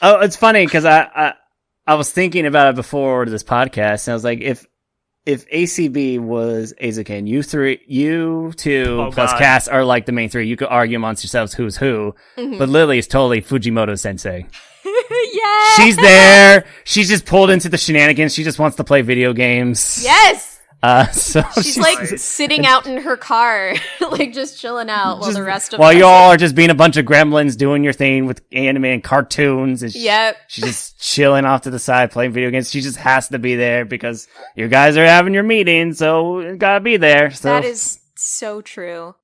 Oh, it's funny because I was thinking about it before this podcast, and I was like, if ACB was Eizouken, you two plus Cass are like the main three. You could argue amongst yourselves who's who, but Lily is totally Fujimoto Sensei. Yeah, she's there. She's just pulled into the shenanigans. She just wants to play video games. Yes. So she's like sitting out in her car, like just chilling out while the rest of while y'all are just being a bunch of gremlins doing your thing with anime and cartoons. And yep. She's just chilling off to the side playing video games. She just has to be there because you guys are having your meeting, so you gotta be there. So that is so true.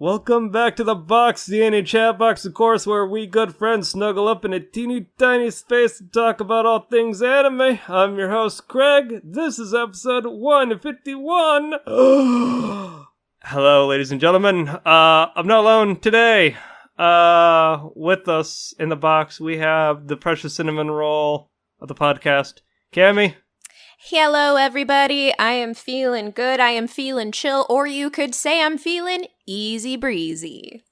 Welcome back to the box, the anime chat box, of course, where we good friends snuggle up in a teeny tiny space to talk about all things anime. I'm your host, Craig. This is episode 151. Hello, ladies and gentlemen. I'm not alone today. With us in the box, we have the precious cinnamon roll of the podcast, Cammy. Hello, everybody. I am feeling good. I am feeling chill. Or you could say I'm feeling easy breezy.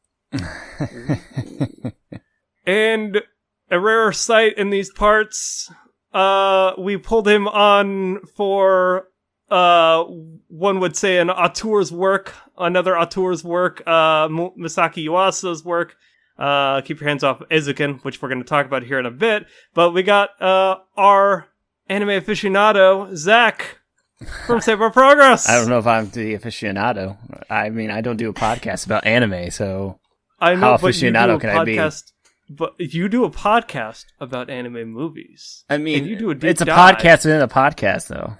And a rare sight in these parts, we pulled him on for, one would say an auteur's work, another auteur's work, Masaki Yuasa's work. Keep your hands off Eizouken, which we're going to talk about here in a bit. But we got, our anime aficionado, Zach, from Save Our Progress. I don't know if I'm the aficionado. I mean, I don't do a podcast about anime, so I know, how but aficionado can I be? But you do a podcast about anime movies. I mean, and you do a deep it's a dive. podcast within a podcast, though.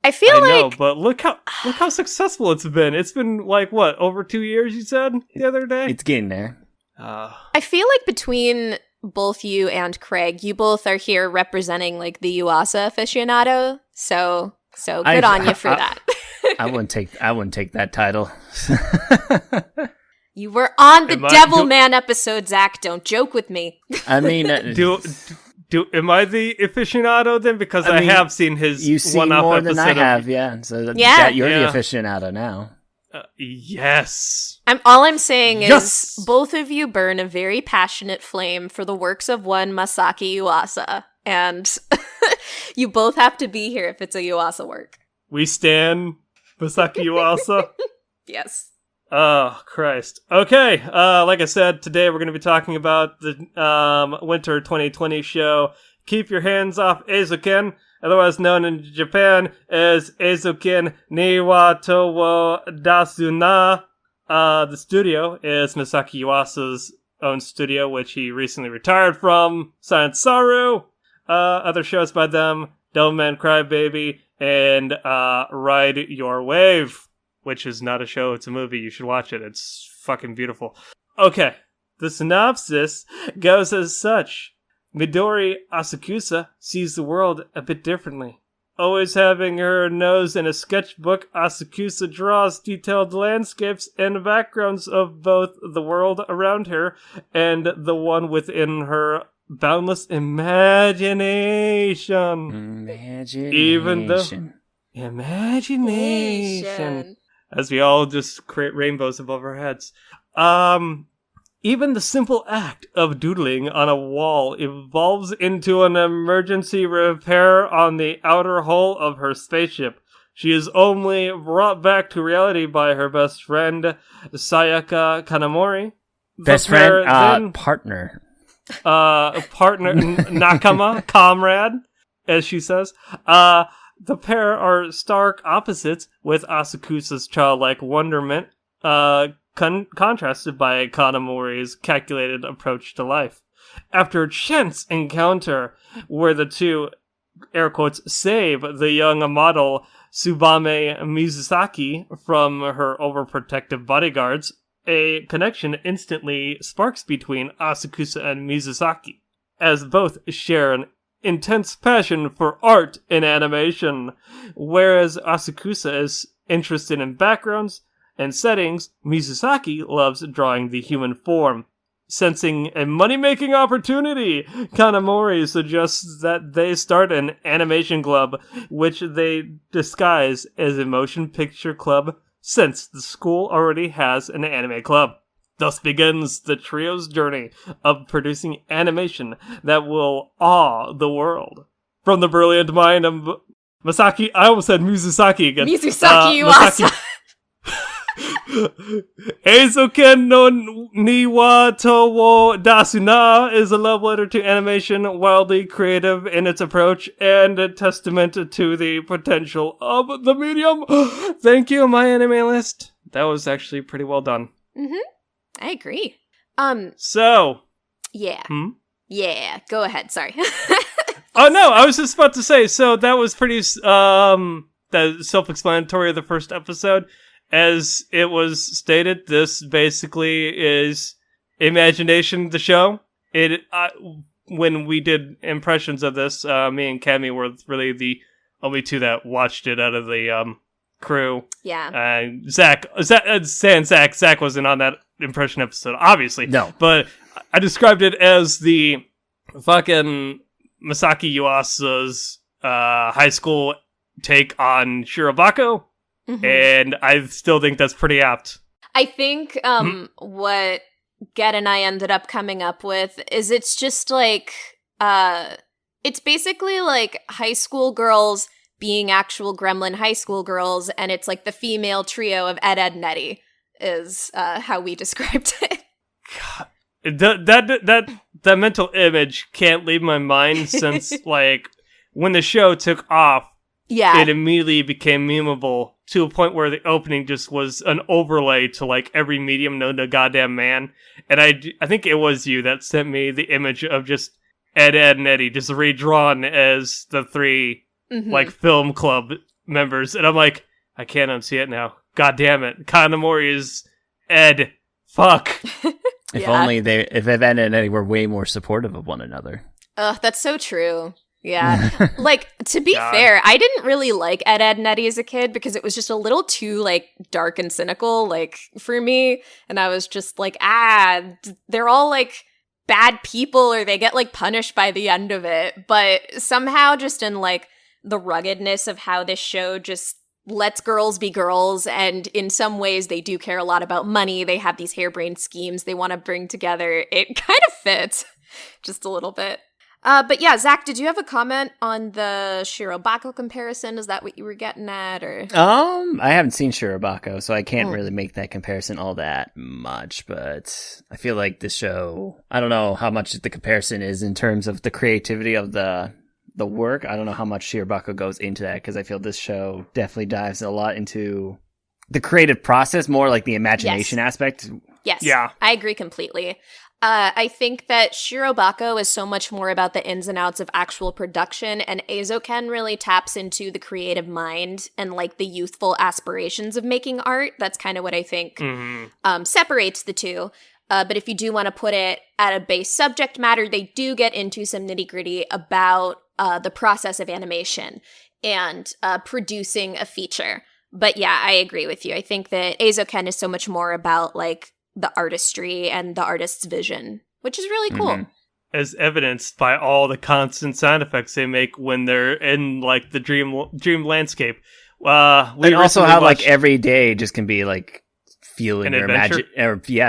I know, but look how successful it's been. It's been like what, over 2 years? You said the other day. It's getting there. I feel like between both you and Craig, you both are here representing like the Yuasa aficionado. So good on you for that. I wouldn't take that title. You were on the Devilman episode, Zach. Don't joke with me. I mean, am I the aficionado then? Because I mean, have seen his you've seen one-off more episode. Than I have, yeah. So you're the aficionado now. Yes. All I'm saying is both of you burn a very passionate flame for the works of one Masaki Yuasa, and you both have to be here if it's a Yuasa work. We stan Masaki Yuasa. Yes. Oh, Christ. Okay, like I said, today we're going to be talking about the winter 2020 show, Keep Your Hands Off Eizouken, otherwise known in Japan as Eizouken Niwa Towo Dasu na. The studio is Masaki Yuasa's own studio, which he recently retired from. Science Saru. Other shows by them, Devilman Crybaby, and Ride Your Wave, which is not a show, it's a movie. You should watch it. It's fucking beautiful. Okay, the synopsis goes as such. Midori Asakusa sees the world a bit differently. Always having her nose in a sketchbook, Asakusa draws detailed landscapes and backgrounds of both the world around her and the one within her boundless imagination. Imagination. As we all just create rainbows above our heads. Even the simple act of doodling on a wall evolves into an emergency repair on the outer hull of her spaceship. She is only brought back to reality by her best friend, Sayaka Kanamori. Best friend? Partner. Partner, nakama, comrade, as she says. The pair are stark opposites, with Asakusa's childlike wonderment, contrasted by Kanamori's calculated approach to life. After a chance encounter where the two, air quotes, save the young model Tsubame Mizusaki from her overprotective bodyguards, a connection instantly sparks between Asakusa and Mizusaki, as both share an intense passion for art and animation. Whereas Asakusa is interested in backgrounds and settings, Mizusaki loves drawing the human form. Sensing a money-making opportunity, Kanamori suggests that they start an animation club, which they disguise as a motion picture club, since the school already has an anime club. Thus begins the trio's journey of producing animation that will awe the world. From the brilliant mind of Masaki, I almost said Mizusaki again. Mizusaki Yuasa. Eizouken no Niwa to wo Dasu na is a love letter to animation, wildly creative in its approach, and a testament to the potential of the medium. Thank you, my anime list. That was actually pretty well done. I agree. So. Yeah. Yeah, go ahead, sorry. Oh no, I was just about to say, so that was pretty, the self-explanatory of the first episode. As it was stated, this basically is Imagination, the show. When we did impressions of this, me and Cammy were really the only two that watched it out of the crew. Yeah. Zach wasn't on that impression episode, obviously. No. But I described it as the fucking Masaki Yuasa's high school take on Shirobako. And I still think that's pretty apt. I think what Get and I ended up coming up with is it's just like, it's basically like high school girls being actual gremlin high school girls, and it's like the female trio of Ed, and Nettie is how we described it. God, that mental image can't leave my mind since, like, when the show took off, it immediately became memeable. To a point where the opening just was an overlay to, like, every medium known to goddamn man. And I think it was you that sent me the image of just Ed, and Eddie just redrawn as the three, like, film club members. And I'm like, I can't unsee it now. God damn it. Kanamori is Ed. Fuck. If only if Ed and Eddie were way more supportive of one another. Ugh, that's so true. Yeah. Like, to be fair, I didn't really like Ed, and Eddie as a kid because it was just a little too, like, dark and cynical, like, for me. And I was just like, they're all, like, bad people, or they get, like, punished by the end of it. But somehow just in, like, the ruggedness of how this show just lets girls be girls, and in some ways they do care a lot about money. They have these harebrained schemes they want to bring together. It kind of fits just a little bit. But yeah, Zach, did you have a comment on the Shirobako comparison? Is that what you were getting at, or? I haven't seen Shirobako, so I can't really make that comparison all that much, but I feel like this show, I don't know how much the comparison is in terms of the creativity of the work. I don't know how much Shirobako goes into that, because I feel this show definitely dives a lot into the creative process, more like the imagination aspect. Yes. Yeah. I agree completely. I think that Shirobako is so much more about the ins and outs of actual production, and Eizouken really taps into the creative mind and, like, the youthful aspirations of making art. That's kind of what I think separates the two. But if you do want to put it at a base subject matter, they do get into some nitty-gritty about the process of animation and producing a feature. But yeah, I agree with you. I think that Eizouken is so much more about, like, the artistry and the artist's vision, which is really cool. As evidenced by all the constant sound effects they make when they're in, like, the dream landscape. We also how, like, every day just can be, like, feeling your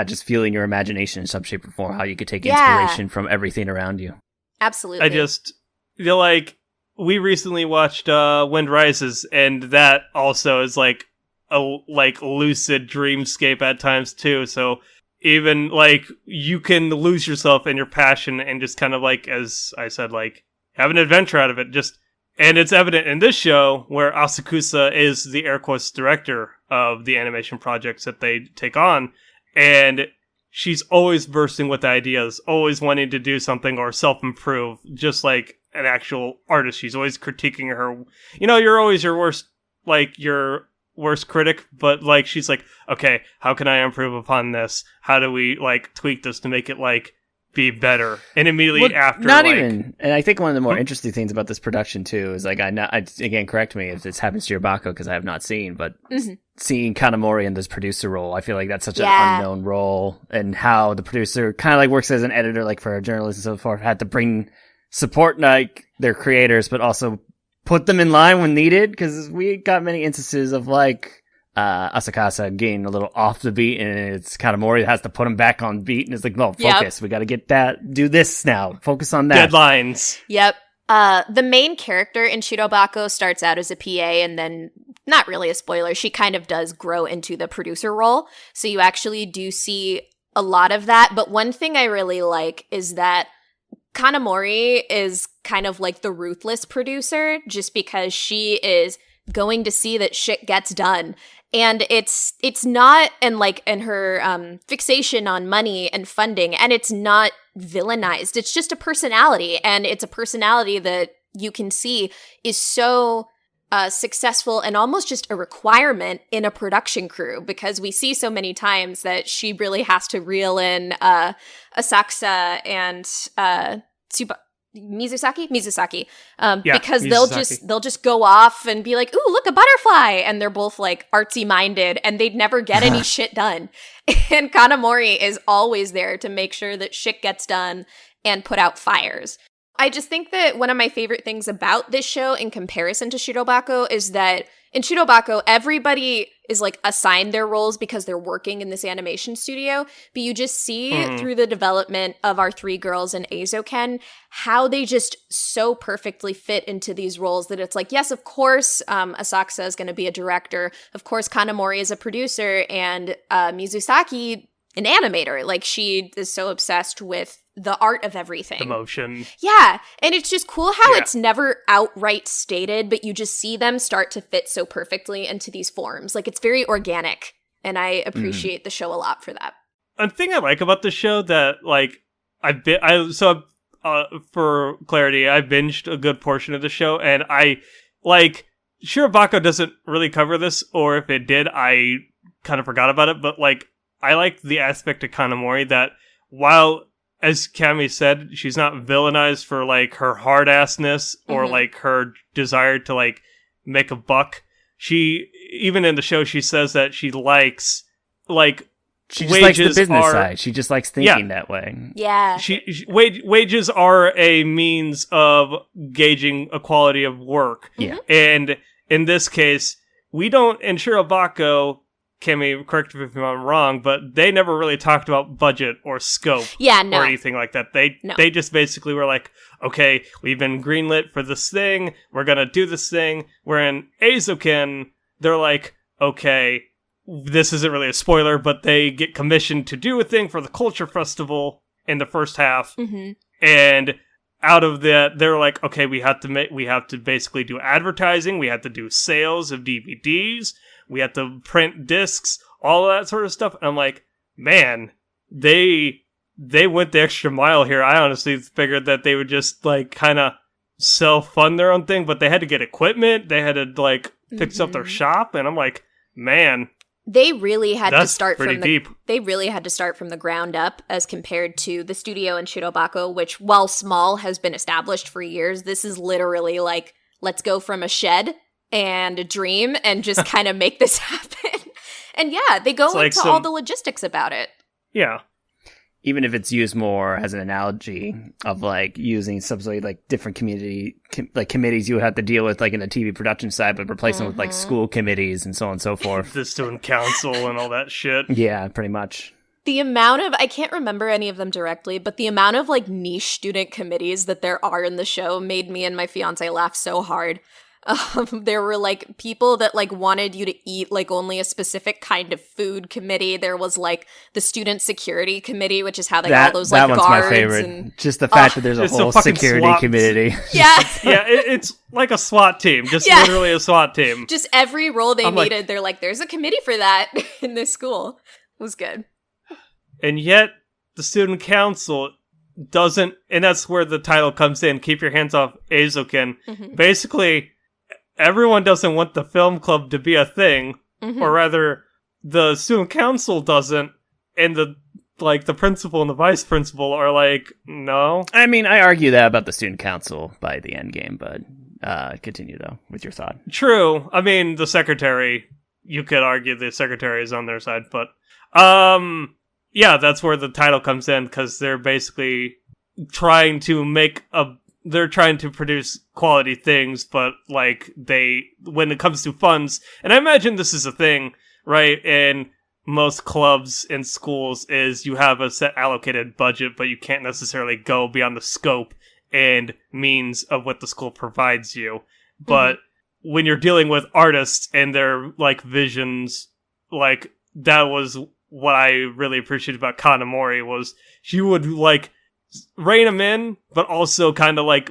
just feeling your imagination in some shape or form, how you could take inspiration from everything around you. Absolutely. I just feel like we recently watched Wind Rises, and that also is, like, a, like, lucid dreamscape at times too. So even, like, you can lose yourself in your passion and just kind of, like, as I said, like, have an adventure out of it. And it's evident in this show where Asakusa is the air quotes director of the animation projects that they take on, and she's always bursting with ideas, always wanting to do something or self-improve, just like an actual artist. She's always critiquing her. You know, you're always your worst critic, but, like, she's like, okay, how can I improve upon this? How do we, like, tweak this to make it, like, be better. And immediately after, not like, even. And I think one of the more interesting things about this production too is like again, correct me if this happens to your Bako because I have not seen, but seeing Kanamori in this producer role, I feel like that's such an unknown role, and how the producer kind of like works as an editor, like for a journalist and so forth, had to bring support like their creators, but also put them in line when needed, because we got many instances of like Asakasa getting a little off the beat, and it's Kanamori that has to put him back on beat, and it's like, no, focus. We got to get that, do this now. Focus on that. Deadlines. Yep. The main character in Shirobako starts out as a PA, and then, not really a spoiler, she kind of does grow into the producer role. So you actually do see a lot of that. But one thing I really like is that Kanamori is kind of like the ruthless producer, just because she is going to see that shit gets done. And it's not, and her fixation on money and funding, and it's not villainized. It's just a personality, and it's a personality that you can see is so successful and almost just a requirement in a production crew, because we see so many times that she really has to reel in Asakusa and Mizusaki, because they'll just go off and be like, "Ooh, look, a butterfly," and they're both like artsy minded, and they'd never get any shit done. And Kanamori is always there to make sure that shit gets done and put out fires. I just think that one of my favorite things about this show in comparison to Shirobako is that in Shirobako, everybody is like assigned their roles because they're working in this animation studio, but you just see through the development of our three girls in Eizouken how they just so perfectly fit into these roles that it's like, yes, of course, Asakusa is going to be a director. Of course, Kanamori is a producer, and Mizusaki an animator. Like, she is so obsessed with the art of everything. The motion. Yeah. And it's just cool how it's never outright stated, but you just see them start to fit so perfectly into these forms. Like, it's very organic. And I appreciate the show a lot for that. A thing I like about the show that, like, for clarity, I binged a good portion of the show, and Shirobako doesn't really cover this, or if it did, I kind of forgot about it, but, like, I like the aspect of Kanamori that, while, as Cami said, she's not villainized for, like, her hard-assness or, like, her desire to, like, make a buck. She, even in the show, she says that she likes, like, she just likes the business side. She just likes thinking that way. Yeah. Wages are a means of gauging a quality of work. Yeah. And in this case, we don't, in Shirobako, Kimmy, correct me if I'm wrong, but they never really talked about budget or scope or anything like that. They just basically were like, okay, we've been greenlit for this thing, we're gonna do this thing. Where in Eizouken, they're like, okay, this isn't really a spoiler, but they get commissioned to do a thing for the Culture Festival in the first half. And out of that, they're like, okay, we have to basically do advertising, we have to do sales of DVDs, we have to print discs, all of that sort of stuff. And I'm like, man, they went the extra mile here. I honestly figured that they would just, like, kind of self-fund their own thing, but they had to get equipment, they had to, like, fix up their shop, and I'm like, man, they really had to start from deep. They really had to start from the ground up as compared to the studio in Shirobako, which, while small, has been established for years. This is literally like, let's go from a shed and a dream and just kind of make this happen. And yeah, they go into all the logistics about it. Yeah. Even if it's used more as an analogy of, like, using some sort of, like, different committees you would have to deal with, like, in the TV production side, but replace them with, like, school committees and so on and so forth. The student council and all that shit. Yeah, pretty much. The amount of, I can't remember any of them directly, but the amount of, like, niche student committees that there are in the show made me and my fiance laugh so hard. There were, like, people that, like, wanted you to eat, like, only a specific kind of food committee. There was, like, the student security committee, which is how they call those, like, guards. That one's my favorite. And, just the fact that there's a whole security committee. Yeah. Yeah, it's like a SWAT team. Just literally a SWAT team. Just every role they needed, they're like, there's a committee for that in this school. It was good. And yet, the student council doesn't, and that's where the title comes in, Keep Your Hands Off Eizouken. Basically, everyone doesn't want the film club to be a thing, or rather, the student council doesn't, and the like the principal and the vice principal are like, no. I mean, I argue that about the student council by the end game, but continue though with your thought. True. I mean, the secretary, you could argue the secretary is on their side, but yeah, that's where the title comes in, because they're basically trying to they're trying to produce quality things, but like when it comes to funds, and I imagine this is a thing, right, in most clubs and schools, is you have a set allocated budget, but you can't necessarily go beyond the scope and means of what the school provides you. But when you're dealing with artists and their like visions, like that was what I really appreciated about Kanamori, was she would like rein them in, but also kind of like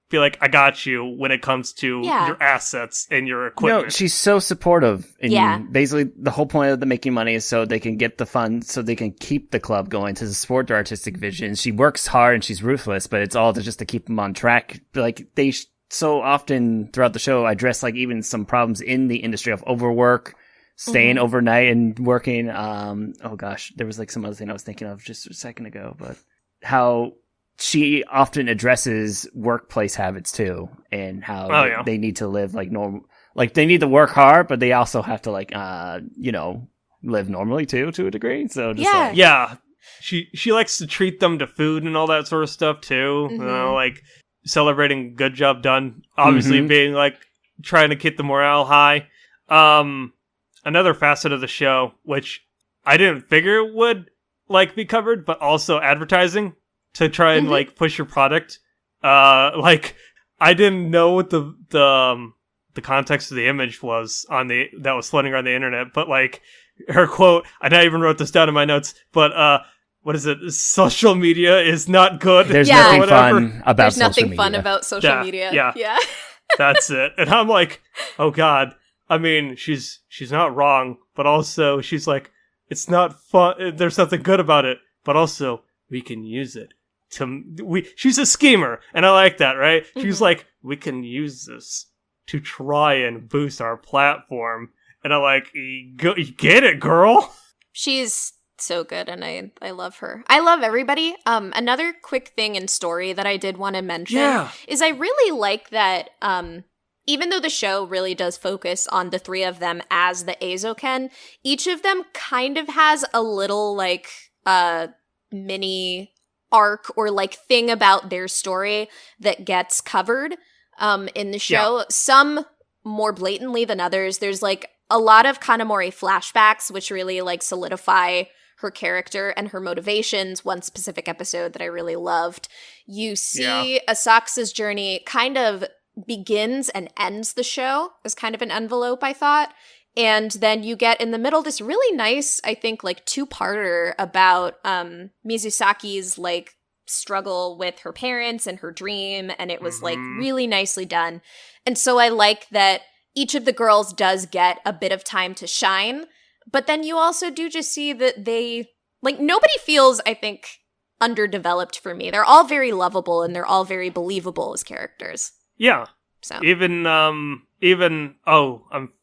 be like, I got you when it comes to your assets and your equipment. No, she's so supportive. And basically, the whole point of the making money is so they can get the funds, so they can keep the club going to support their artistic vision. She works hard and she's ruthless, but it's all just to keep them on track. Like, they so often throughout the show address like even some problems in the industry of overwork, staying overnight and working. Oh gosh, there was like some other thing I was thinking of just a second ago, but how she often addresses workplace habits too, and how they need to live like normal. Like they need to work hard, but they also have to like, live normally too, to a degree. So just she likes to treat them to food and all that sort of stuff too. You know, like celebrating good job done. Obviously being like trying to keep the morale high. Another facet of the show, which I didn't figure would like be covered, but also advertising to try and like push your product. Like I didn't know what the context of the image was that was floating around the internet, but like her quote, I even wrote this down in my notes, but what is it? Social media is not good. There's nothing fun about social media. There's nothing fun about social media. Yeah. That's it. And I'm like, oh God. I mean, she's not wrong, but also she's like, it's not fun. There's nothing good about it, but also we can use it she's a schemer, and I like that, right? She's like, we can use this to try and boost our platform, and I'm like, you get it, girl. She's so good, and I love her. I love everybody. Another quick thing in story that I did want to mention is I really like that. Even though the show really does focus on the three of them as the Eizouken, each of them kind of has a little like mini arc or like thing about their story that gets covered in the show. Some more blatantly than others. There's like a lot of Kanamori flashbacks, which really like solidify her character and her motivations. One specific episode that I really loved. You see Asakusa's journey kind of begins and ends the show as kind of an envelope, I thought. And then you get in the middle this really nice, I think, like two-parter about Mizusaki's like struggle with her parents and her dream, and it was like really nicely done. And so I like that each of the girls does get a bit of time to shine, but then you also do just see that they like nobody feels, I think, underdeveloped for me. They're all very lovable and they're all very believable as characters. Yeah. So even I'm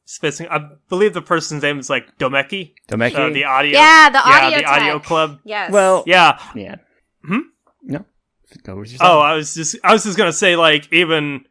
spacing. I believe the person's name is like Domeki. Domeki? The audio. Yeah, the audio the audio club. Yes. Well, yeah. No. Go with yourself. Oh, I was just gonna say, like, even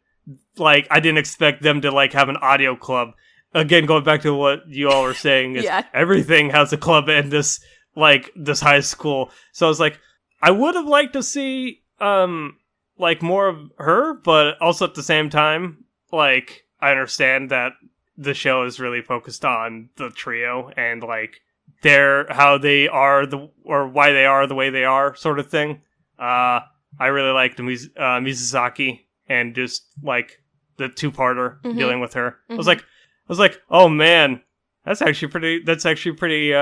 like I didn't expect them to like have an audio club. Again, going back to what you all were saying, is everything has a club in this high school. So I was like, I would have liked to see like more of her, but also at the same time, like I understand that the show is really focused on the trio and like why they are the way they are, sort of thing. I really liked Mizusaki and just like the two-parter dealing with her. I was like, oh man, that's actually pretty.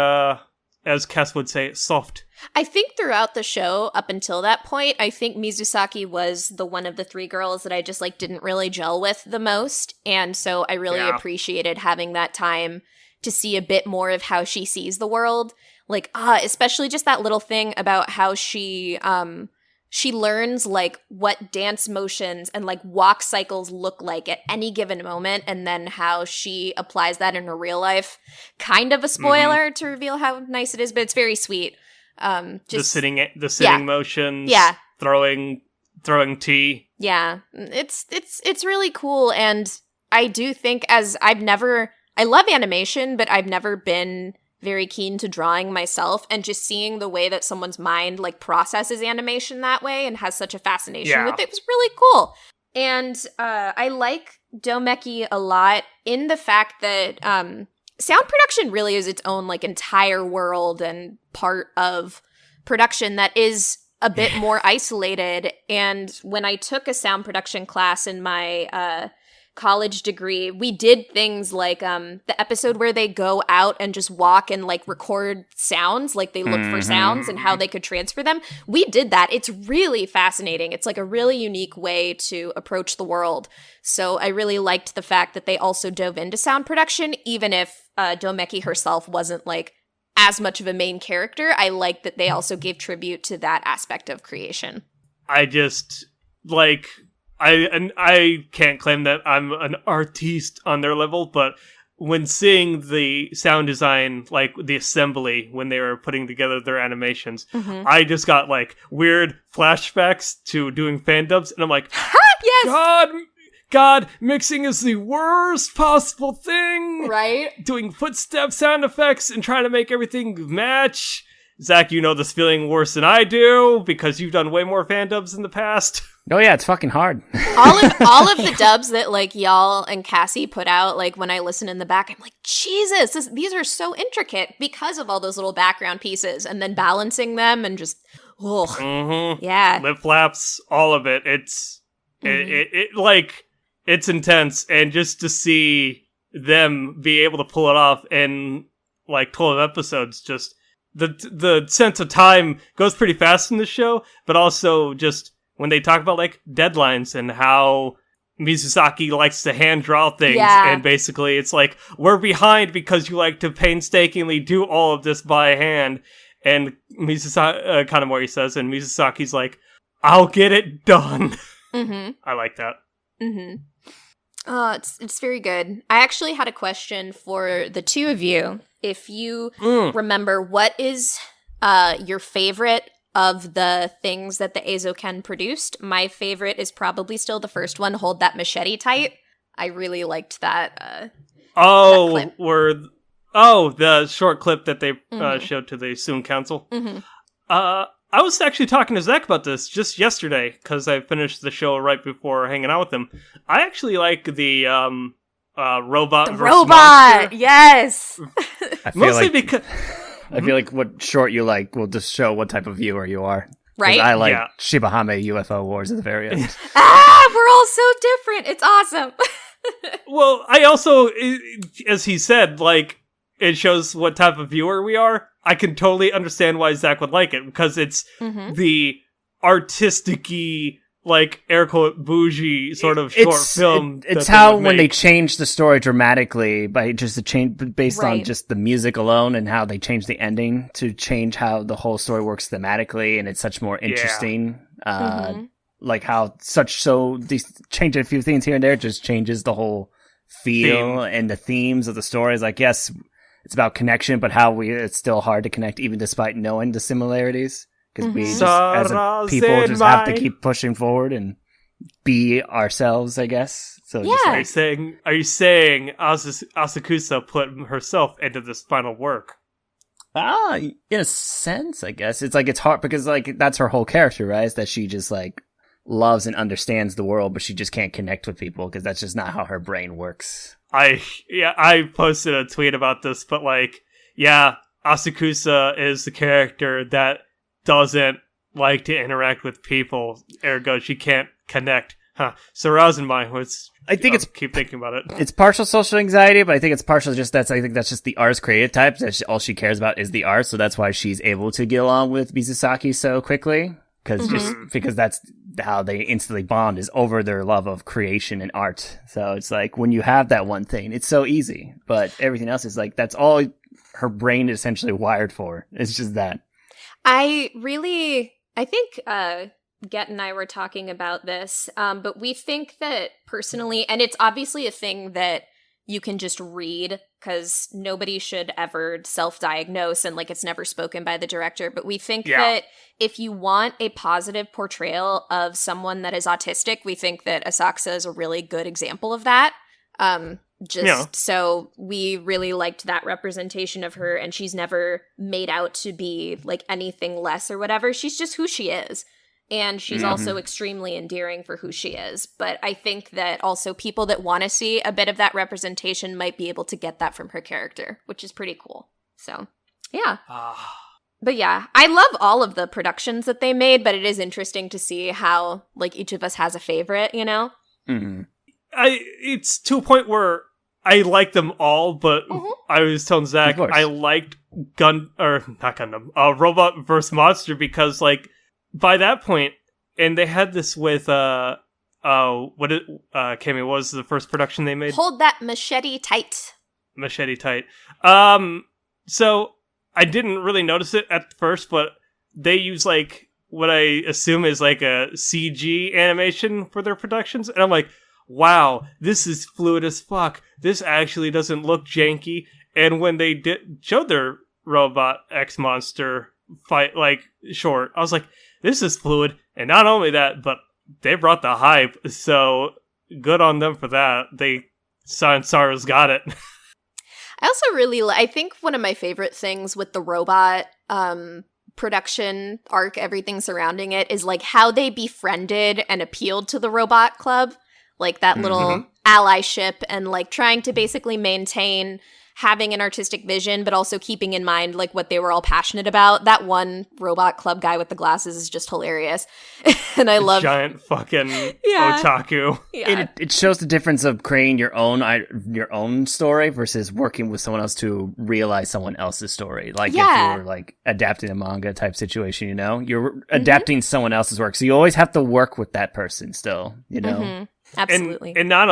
As Cass would say, soft. I think throughout the show, up until that point, I think Mizusaki was the one of the three girls that I just like didn't really gel with the most. And so I really appreciated having that time to see a bit more of how she sees the world. Like, especially just that little thing about how she learns like what dance motions and like walk cycles look like at any given moment, and then how she applies that in her real life. Kind of a spoiler to reveal how nice it is, but it's very sweet. Just the sitting motions, throwing tea. Yeah, it's really cool, and I do think I love animation, but I've never been very keen to drawing myself, and just seeing the way that someone's mind like processes animation that way and has such a fascination with it was really cool. And I like Domeki a lot in the fact that sound production really is its own like entire world and part of production that is a bit more isolated. And when I took a sound production class in my college degree, we did things like the episode where they go out and just walk and like record sounds, like they look for sounds and how they could transfer them. We did that. It's really fascinating. It's like a really unique way to approach the world. So I really liked the fact that they also dove into sound production, even if Domeki herself wasn't like as much of a main character. I liked that they also gave tribute to that aspect of creation. I just like I can't claim that I'm an artiste on their level, but when seeing the sound design, like the assembly when they were putting together their animations, I just got like weird flashbacks to doing fan dubs, and I'm like, yes! God, mixing is the worst possible thing. Right? Doing footstep sound effects and trying to make everything match. Zach, you know this feeling worse than I do because you've done way more fan dubs in the past. Oh yeah, it's fucking hard. all of the dubs that like y'all and Cassie put out, like when I listen in the back, I'm like, Jesus, these are so intricate because of all those little background pieces, and then balancing them and just, yeah, lip flaps, all of it. It's it like it's intense, and just to see them be able to pull it off in like 12 episodes, just the sense of time goes pretty fast in the show, but also just when they talk about like deadlines and how Mizusaki likes to hand draw things, and basically it's like, we're behind because you like to painstakingly do all of this by hand, and Mizusaki, Kanamori says, and Mizusaki's like, I'll get it done. I like that. Oh, it's very good. I actually had a question for the two of you. If you remember, what is your favorite of the things that the Eizouken produced? My favorite is probably still the first one, Hold That Machete Tight. I really liked that. That clip. The short clip that they showed to the Soon Council. I was actually talking to Zach about this just yesterday, because I finished the show right before hanging out with him. I actually like the robot. The robot, monster. Yes. Mostly because I feel like what short you like will just show what type of viewer you are. Right? I like Shibahame UFO Wars at the very end. We're all so different. It's awesome. Well, I also, as he said, like, it shows what type of viewer we are. I can totally understand why Zach would like it, because it's the artistic-y, like, air quote, bougie sort of short film. It's how when they change the story dramatically by just the change based on just the music alone, and how they change the ending to change how the whole story works thematically, and it's such more interesting. Like how these changing a few things here and there just changes the whole feel and the themes of the stories. Like, yes, it's about connection, but it's still hard to connect even despite knowing the similarities. Because we just, as a people, just have to keep pushing forward and be ourselves, I guess. So just are you saying Asakusa put herself into this final work? In a sense, I guess. It's like, it's hard because like that's her whole character, right? Is that she just like loves and understands the world, but she just can't connect with people because that's just not how her brain works. I posted a tweet about this, but like, Asakusa is the character that doesn't like to interact with people, ergo she can't connect. So Rasenmai, I think keep thinking about it. It's partial social anxiety, but I think it's partial I think that's just the art's creative type. All she cares about is the art, so that's why she's able to get along with Mizusaki so quickly. Because that's how they instantly bond, is over their love of creation and art. So it's like, when you have that one thing, it's so easy, but everything else is like, that's all her brain is essentially wired for. It's just that. I think Get and I were talking about this, but we think that personally, and it's obviously a thing that you can just read because nobody should ever self-diagnose, and like it's never spoken by the director. But we think Yeah. that if you want a positive portrayal of someone that is autistic, we think that Asakusa is a really good example of that. So we really liked that representation of her, and she's never made out to be like anything less or whatever. She's just who she is. And she's also extremely endearing for who she is. But I think that also people that want to see a bit of that representation might be able to get that from her character, which is pretty cool. So, yeah. But yeah, I love all of the productions that they made, but it is interesting to see how like each of us has a favorite, you know? Mm-hmm. It's to a point where I like them all, but I was telling Zach I liked Robot vs. Monster because like by that point, and they had this with Cammy, what was the first production they made? Hold that machete tight. Machete tight. So I didn't really notice it at first, but they use like what I assume is like a CG animation for their productions, and I'm like, wow, this is fluid as fuck. This actually doesn't look janky. And when they showed their Robot X Monster fight, like, short, I was like, this is fluid. And not only that, but they brought the hype. So good on them for that. Sansara's got it. I also really, I think one of my favorite things with the robot production arc, everything surrounding it, is like how they befriended and appealed to the robot club. Like that little allyship and like trying to basically maintain having an artistic vision, but also keeping in mind like what they were all passionate about. That one robot club guy with the glasses is just hilarious. And I love giant fucking otaku. Yeah. It shows the difference of creating your own story versus working with someone else to realize someone else's story. Like if you were like adapting a manga type situation, you know, you're adapting someone else's work. So you always have to work with that person still, you know? Absolutely. And not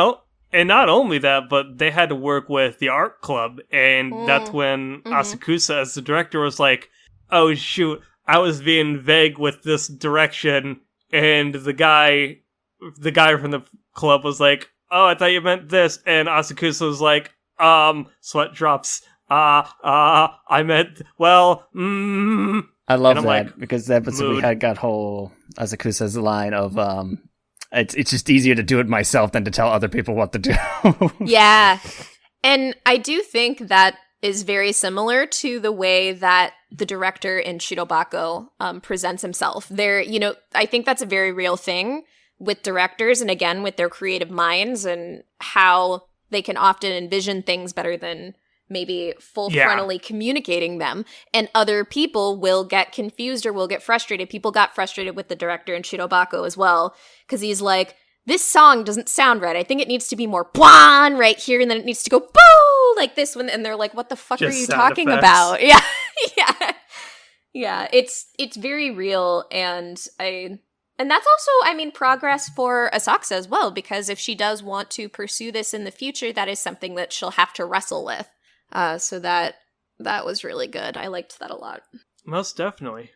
only that, but they had to work with the art club, and that's when Asakusa, as the director, was like, "Oh shoot, I was being vague with this direction," and the guy from the club was like, "Oh, I thought you meant this," and Asakusa was like, sweat drops. I meant well. I love that because the episode we had got whole Asakusa's line of It's just easier to do it myself than to tell other people what to do. Yeah. And I do think that is very similar to the way that the director in Shirobako presents himself. I think that's a very real thing with directors, and again, with their creative minds and how they can often envision things better than maybe full frontally communicating them, and other people will get confused or will get frustrated. People got frustrated with the director in Shirobako as well, because he's like, this song doesn't sound right. I think it needs to be more bwan right here, and then it needs to go boo like this one. And they're like, what the fuck just are you sound talking effects. About? Yeah. It's very real, and that's also, I mean, progress for Asakusa as well, because if she does want to pursue this in the future, that is something that she'll have to wrestle with. So that was really good. I liked that a lot. Most definitely.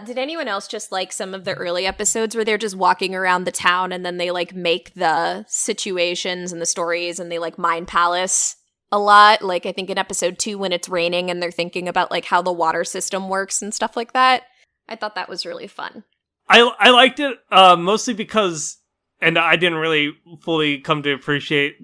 Did anyone else just like some of the early episodes where they're just walking around the town and then they like make the situations and the stories and they like mind palace a lot? Like I think in episode 2 when it's raining and they're thinking about like how the water system works and stuff like that. I thought that was really fun. I liked it mostly because, and I didn't really fully come to appreciate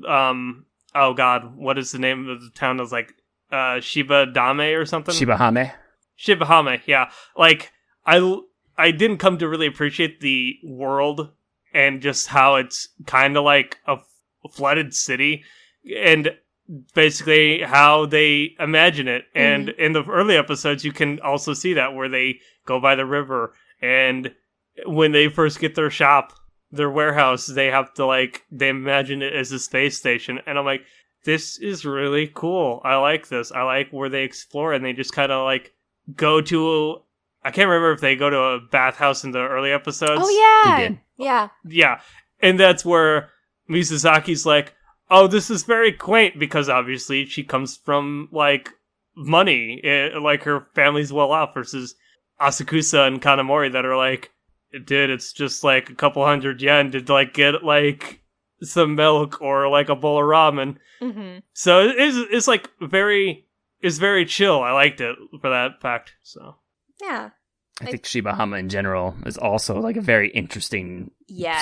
oh god, what is the name of the town? It was like Shibadame or something? Shibahame, yeah. Like, I didn't come to really appreciate the world and just how it's kind of like a flooded city, and basically how they imagine it. And in the early episodes, you can also see that where they go by the river, and when they first get their shop, their warehouse, they have to they imagine it as a space station. And I'm like, this is really cool. I like this. I like where they explore and they just kind of go to, I can't remember if they go to a bathhouse in the early episodes. Oh yeah. Yeah. Yeah. And that's where Mizusaki's like, oh, this is very quaint, because obviously she comes from money, her family's well off, versus Asakusa and Kanamori that are like, dude, it's just a couple hundred yen to get some milk or like a bowl of ramen. Mm-hmm. So it's like very chill. I liked it for that fact. So Yeah. I think Shibahama in general is also like a very interesting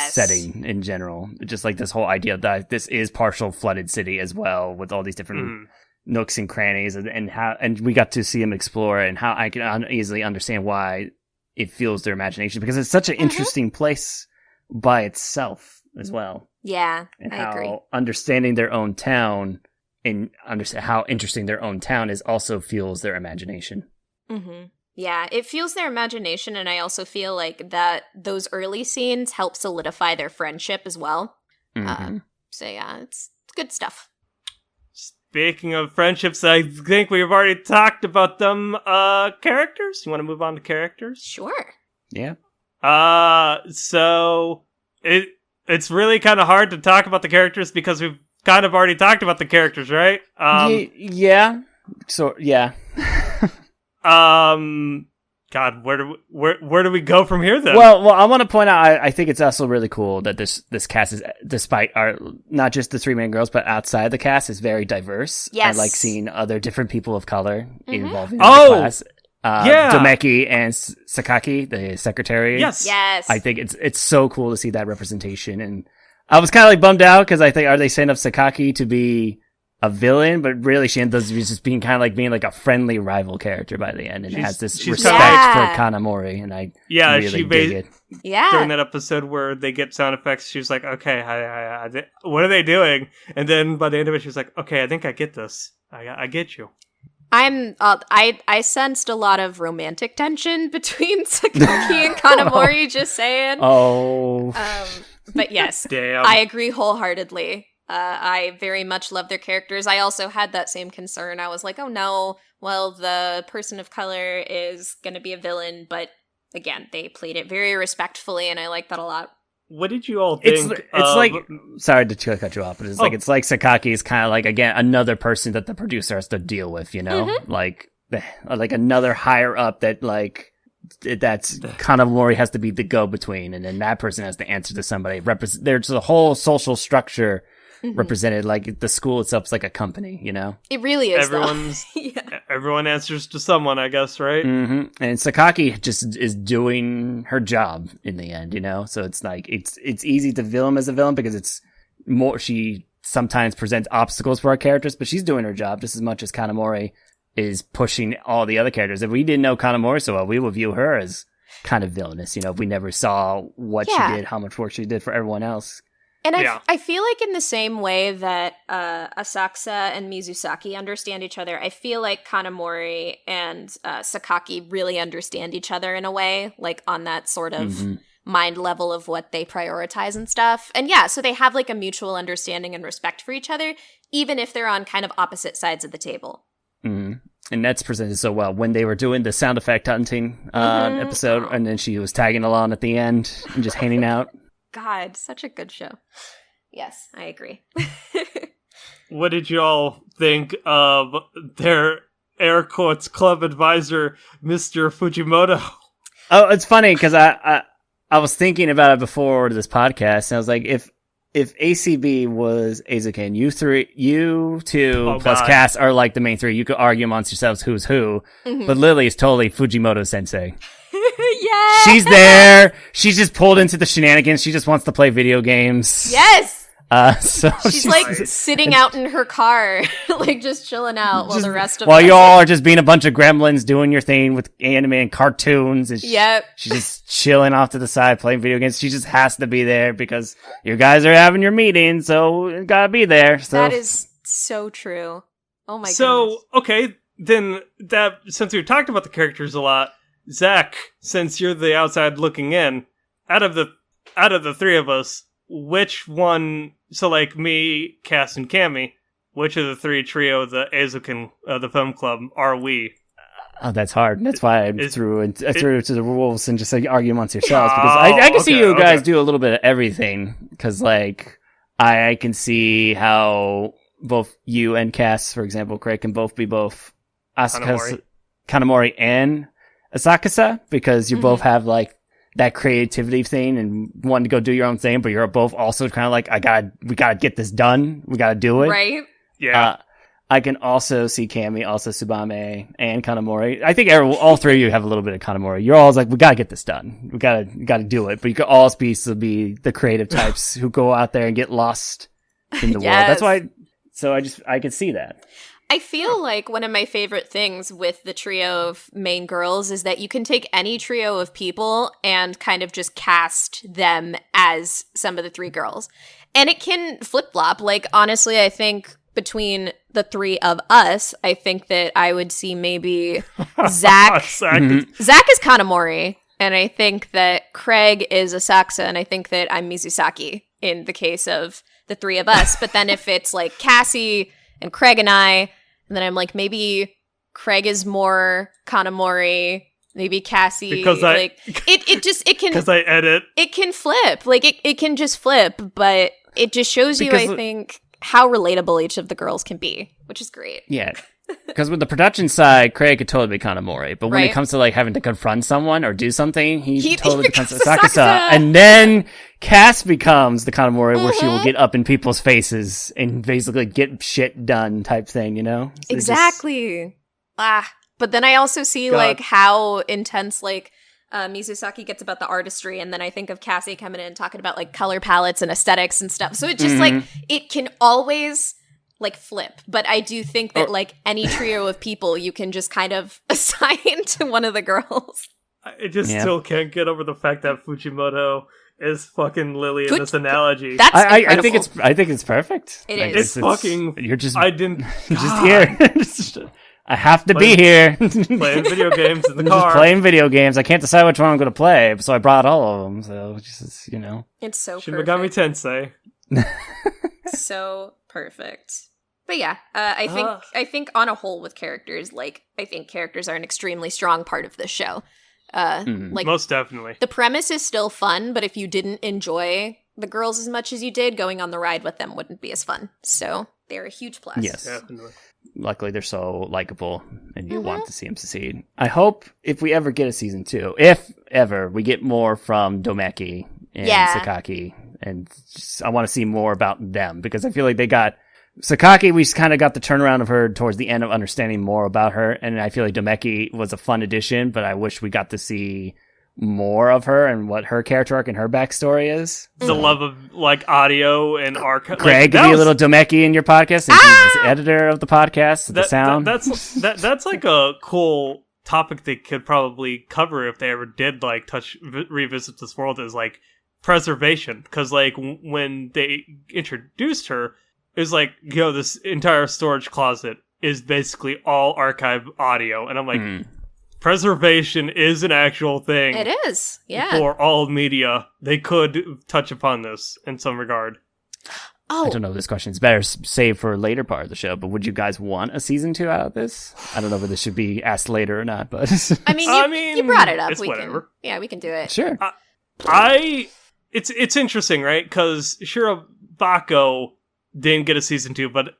setting in general. Just like this whole idea that this is partial flooded city as well, with all these different nooks and crannies, and we got to see him explore, and how I can easily understand why it fuels their imagination, because it's such an interesting place by itself as well. Yeah, and I how agree. understanding their own town and understand how interesting their own town is also fuels their imagination. Mm-hmm. Yeah, it fuels their imagination, and I also feel like that those early scenes help solidify their friendship as well. So yeah, it's good stuff. Speaking of friendships, I think we've already talked about them. Characters? You want to move on to characters? Sure. Yeah. So it's really kind of hard to talk about the characters because we've kind of already talked about the characters, right? Yeah. So yeah. God, where do we go from here then? Well, I want to point out, I think it's also really cool that this cast is, despite our not just the three main girls, but outside the cast, is very diverse. Yes. I like seeing other different people of color involved in the class. Domeki and Sakaki, the secretary. Yes. Yes. I think it's so cool to see that representation, and I was kind of like bummed out because I think, are they setting up Sakaki to be a villain? But really, she ends up just being kind of like being like a friendly rival character by the end, and has this respect for Kanamori, and I really dig it. Yeah. During that episode where they get sound effects, she was like, "Okay, what are they doing?" And then by the end of it, she was like, "Okay, I think I get this. I get you." I sensed a lot of romantic tension between Sakaki and Kanamori. Just saying. Oh. But yes, Damn. I agree wholeheartedly. I very much love their characters. I also had that same concern. I was like, oh no, well, the person of color is going to be a villain. But again, they played it very respectfully, and I like that a lot. What did you all think? It's like, sorry to cut you off, but it's like Sakaki is kind of like, again, another person that the producer has to deal with, you know, like another higher up that like that's Kanamori has to be the go between, and then that person has to answer to somebody. There's a whole social structure represented, like the school itself is like a company, you know. It really is. Everyone answers to someone, I guess, right? And Sakaki just is doing her job in the end, you know. So it's like it's easy to view him as a villain because it's more, she sometimes presents obstacles for our characters, but she's doing her job just as much as Kanamori is pushing all the other characters. If we didn't know Kanamori so well, we would view her as kind of villainous, you know, if we never saw what she did, how much work she did for everyone else. And I feel like in the same way that Asakusa and Mizusaki understand each other, I feel like Kanamori and Sakaki really understand each other in a way, like on that sort of mind level of what they prioritize and stuff. And yeah, so they have like a mutual understanding and respect for each other, even if they're on kind of opposite sides of the table. And that's presented so well when they were doing the sound effect hunting episode, and then she was tagging along at the end and just hanging out. God, such a good show. Yes, I agree. What did you all think of their air quotes club advisor, Mr. Fujimoto? Oh, it's funny because I was thinking about it before this podcast, and I was like, if ACB was Eizouken, you two plus Cass are like the main three. You could argue amongst yourselves who's who, but Lily is totally Fujimoto sensei. Yeah, she's there. She's just pulled into the shenanigans. She just wants to play video games. Yes. So she's like sitting out in her car, like just chilling out while the rest of while y'all are just being a bunch of gremlins doing your thing with anime and cartoons. And she's just chilling off to the side playing video games. She just has to be there because you guys are having your meeting, so you gotta be there. So that is so true. Oh my goodness. So okay, then that since we've talked about the characters a lot, Zach, since you're the outside looking in, out of the three of us, which one? So like me, Cass, and Cammy, which of the three trio, the Eizouken, the film club, are we? Oh, that's hard. That's why I threw it to the rules and just like argue amongst yourselves because I can see you guys do a little bit of everything. Because like I can see how both you and Cass, for example, Craig, can both be both Kanamori and Asakusa, because you both have like that creativity thing and wanting to go do your own thing, but you're both also kind of like, we gotta get this done. We gotta do it. Right? Yeah. I can also see Cammy, also Tsubame, and Kanamori. I think all three of you have a little bit of Kanamori. You're all like, we gotta get this done. We gotta do it. But you could all be the creative types who go out there and get lost in the world. That's why. So I can see that. I feel like one of my favorite things with the trio of main girls is that you can take any trio of people and kind of just cast them as some of the three girls. And it can flip-flop. Like, honestly, I think between the three of us, I think that I would see maybe Zach. Zach is Kanamori. And I think that Craig is Asakusa. And I think that I'm Mizusaki in the case of the three of us. But then if it's like Cassie and Craig and I, and then I'm like, maybe Craig is more Kanamori, maybe Cassie. Because it can because I edit. It can flip. Like it can just flip, but it just shows you, I think, how relatable each of the girls can be, which is great. Yeah. Because with the production side, Craig could totally be Kanamori, but when it comes to like having to confront someone or do something, he totally becomes Asakusa. And then Cass becomes the Kanamori where she will get up in people's faces and basically get shit done type thing, you know? So exactly. But then I also see like how intense like Mizusaki gets about the artistry, and then I think of Cassie coming in and talking about like color palettes and aesthetics and stuff. So it just like it can always like flip, but I do think that like any trio of people you can just kind of assign to one of the girls. I just still can't get over the fact that Fujimoto is fucking Lily in this analogy. That's I think it's perfect. It's fucking. You're just. I didn't just here. I have to be here. Playing video games in the car. Just playing video games. I can't decide which one I'm going to play, so I brought all of them. So just it's so Shin Megami Tensei. So perfect. But yeah, I think on a whole with characters, like I think characters are an extremely strong part of this show. Like most definitely. The premise is still fun, but if you didn't enjoy the girls as much as you did, going on the ride with them wouldn't be as fun. So they're a huge plus. Yes, definitely. Luckily, they're so likable, and you want to see them succeed. I hope if we ever get a season 2, if ever, we get more from Domeki and Sakaki, and I want to see more about them because I feel like they got. Sakaki, we kind of got the turnaround of her towards the end of understanding more about her, and I feel like Domeki was a fun addition, but I wish we got to see more of her and what her character arc and her backstory is. The love of like audio and archive. Greg, give me a little Domeki in your podcast, and he's the editor of the podcast, the sound. That's like a cool topic they could probably cover if they ever did like revisit this world, is like preservation, because like when they introduced her. It was like, this entire storage closet is basically all archive audio. And I'm like, preservation is an actual thing. It is, yeah. For all media. They could touch upon this in some regard. Oh. I don't know if this question's better saved for a later part of the show, but would you guys want a season 2 out of this? I don't know if this should be asked later or not, but... I mean, you brought it up. It's whatever. We can do it. Sure. It's interesting, right? Because Shirobako... didn't get a season 2, but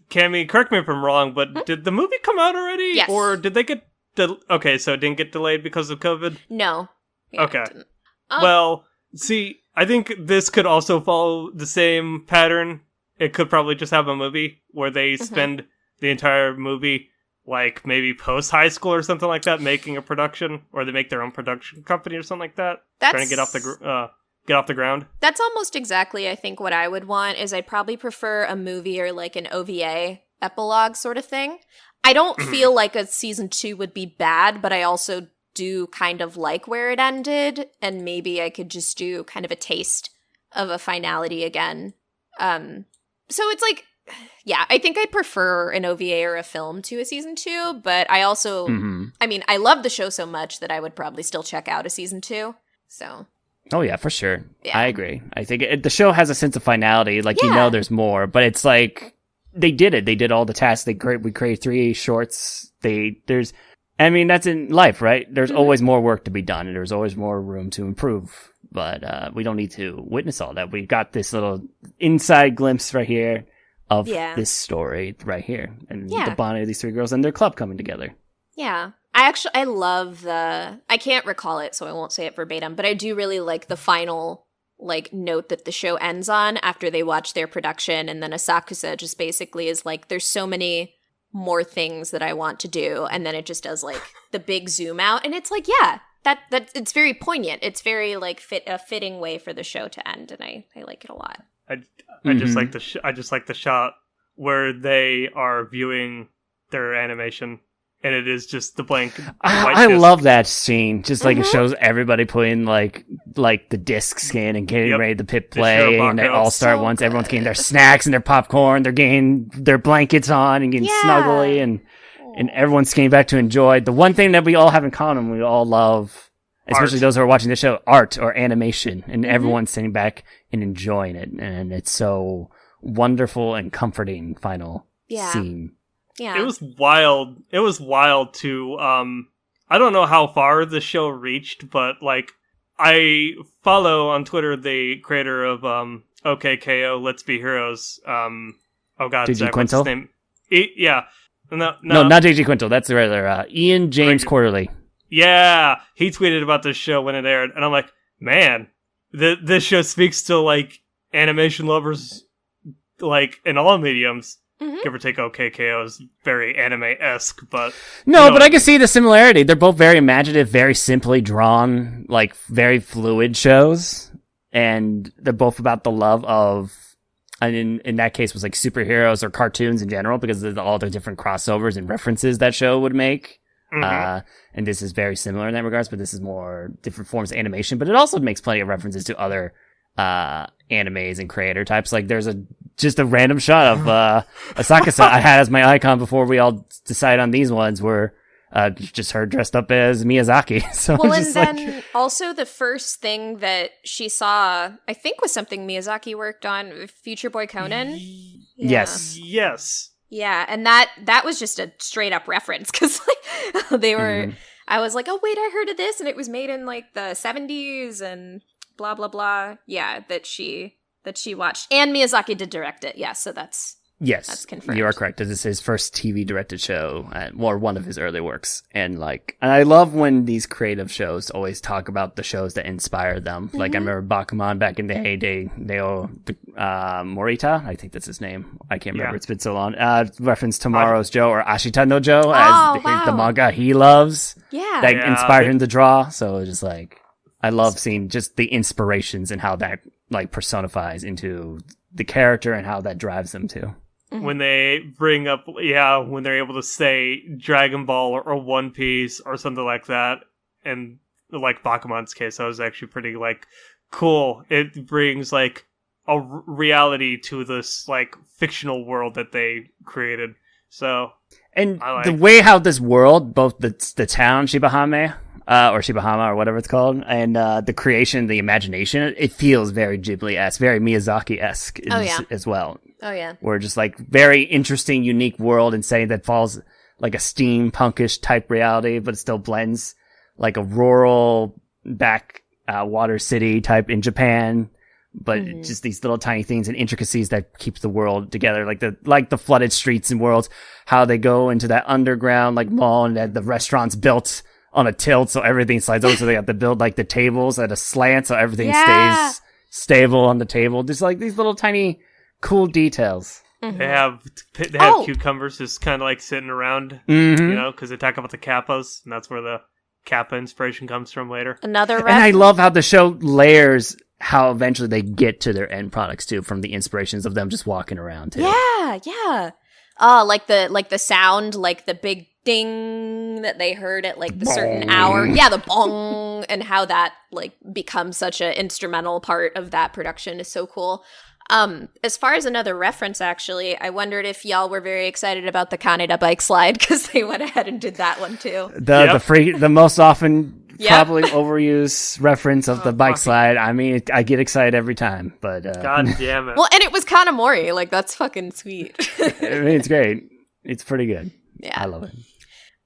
Cammy, correct me if I'm wrong, but did the movie come out already? Yes. Or did they get... okay, so it didn't get delayed because of COVID? No. Okay. Well, see, I think this could also follow the same pattern. It could probably just have a movie where they spend the entire movie, like, maybe post-high school or something like that, making a production, or they make their own production company or something like that. Trying to get off the ground. That's almost exactly, I think, what I would want, is I'd probably prefer a movie or like an OVA epilogue sort of thing. I don't feel like a season 2 would be bad, but I also do kind of like where it ended, and maybe I could just do kind of a taste of a finality again. So it's like, yeah, I think I'd prefer an OVA or a film to a season 2, but I also, I mean, I love the show so much that I would probably still check out a season 2, so... Oh, yeah, for sure. Yeah. I agree. I think the show has a sense of finality. Like, there's more, but it's like, they did it. They did all the tasks. We created 3 shorts. That's in life, right? There's always more work to be done, and there's always more room to improve. But we don't need to witness all that. We got this little inside glimpse right here of this story right here. And the bonding of these 3 girls and their club coming together. Yeah. I love I can't recall it, so I won't say it verbatim, but I do really like the final like note that the show ends on after they watch their production, and then Asakusa just basically is like, there's so many more things that I want to do, and then it just does like the big zoom out, and it's like, yeah, that it's very poignant. It's very like a fitting way for the show to end, and I like it a lot. I just like the shot where they are viewing their animation, and it is just the blank. I love that scene. Just like it shows everybody putting like the discs in and getting ready to pit play, and they all start once. Good. Everyone's getting their snacks and their popcorn. They're getting their blankets on and getting snuggly, and everyone's getting back to enjoy the one thing that we all have in common. We all love, especially those who are watching the show, art or animation, and everyone's sitting back and enjoying it, and it's so wonderful and comforting. Final scene. Yeah. It was wild. It was wild to I don't know how far the show reached, but like I follow on Twitter the creator of OKKO Let's Be Heroes. Oh god, JG Quintel? What's his name? Yeah. No, not JG Quintel. That's the regular Ian James Quarterly. Yeah, he tweeted about this show when it aired, and I'm like, man, this show speaks to like animation lovers like in all mediums. Give or take, OKKO is very anime-esque, but... No, but I can see the similarity. They're both very imaginative, very simply drawn, like, very fluid shows. And they're both about the love of... And in that case, was like superheroes or cartoons in general, because of all the different crossovers and references that show would make. And this is very similar in that regards, but this is more different forms of animation. But it also makes plenty of references to other animes and creator types. Like, there's just a random shot of Asakusa I had as my icon before we all decided on these ones, were just her dressed up as Miyazaki. So well, and then also the first thing that she saw, I think, was something Miyazaki worked on, Future Boy Conan. Yes. Yeah, and that was just a straight up reference, because like they were. I was like, oh wait, I heard of this, and it was made in like the 70s and blah blah blah. Yeah, that she watched, and Miyazaki did direct it. Yeah, so that's confirmed. You are correct. This is his first TV directed show, or one of his early works. And I love when these creative shows always talk about the shows that inspire them. Like I remember Bakuman back in the heyday, Morita, I think that's his name. I can't remember. It's been so long. Reference Tomorrow's Joe or Ashita no Joe as the manga he loves. Yeah, that inspired him to draw. So just like I love seeing just the inspirations and how that like personifies into the character and how that drives them too. When they bring up, when they're able to say Dragon Ball or One Piece or something like that, and like Bakuman's case, that was actually pretty like cool. It brings like a reality to this like fictional world that they created. So, and the way how this world, both the town Shibahame, or Shibahama or whatever it's called, and the creation, the imagination, it feels very Ghibli-esque, very Miyazaki-esque as well. Oh, yeah. We're just like very interesting, unique world, and saying that falls like a steampunkish type reality, but it still blends like a rural water city type in Japan. But just these little tiny things and intricacies that keep the world together, like the flooded streets and worlds, how they go into that underground like mall, and that the restaurant's built on a tilt, so everything slides over. So they have to build like the tables at a slant, so everything stays stable on the table. Just like these little tiny cool details. They have cucumbers just kind of like sitting around, because they talk about the kappas, and that's where the kappa inspiration comes from later. Another and I love how the show layers how eventually they get to their end products too, from the inspirations of them just walking around too. Yeah. Oh, like the sound, like the big ding that they heard at like the certain hour. Yeah, the bong, and how that like becomes such an instrumental part of that production is so cool. As far as another reference, actually, I wondered if y'all were very excited about the Kaneda bike slide, because they went ahead and did that one too. The most often probably overused reference of the bike slide. I mean, I get excited every time, but God damn it. Well, and it was Kanamori, like that's fucking sweet. I mean, it's great. It's pretty good. Yeah, I love it.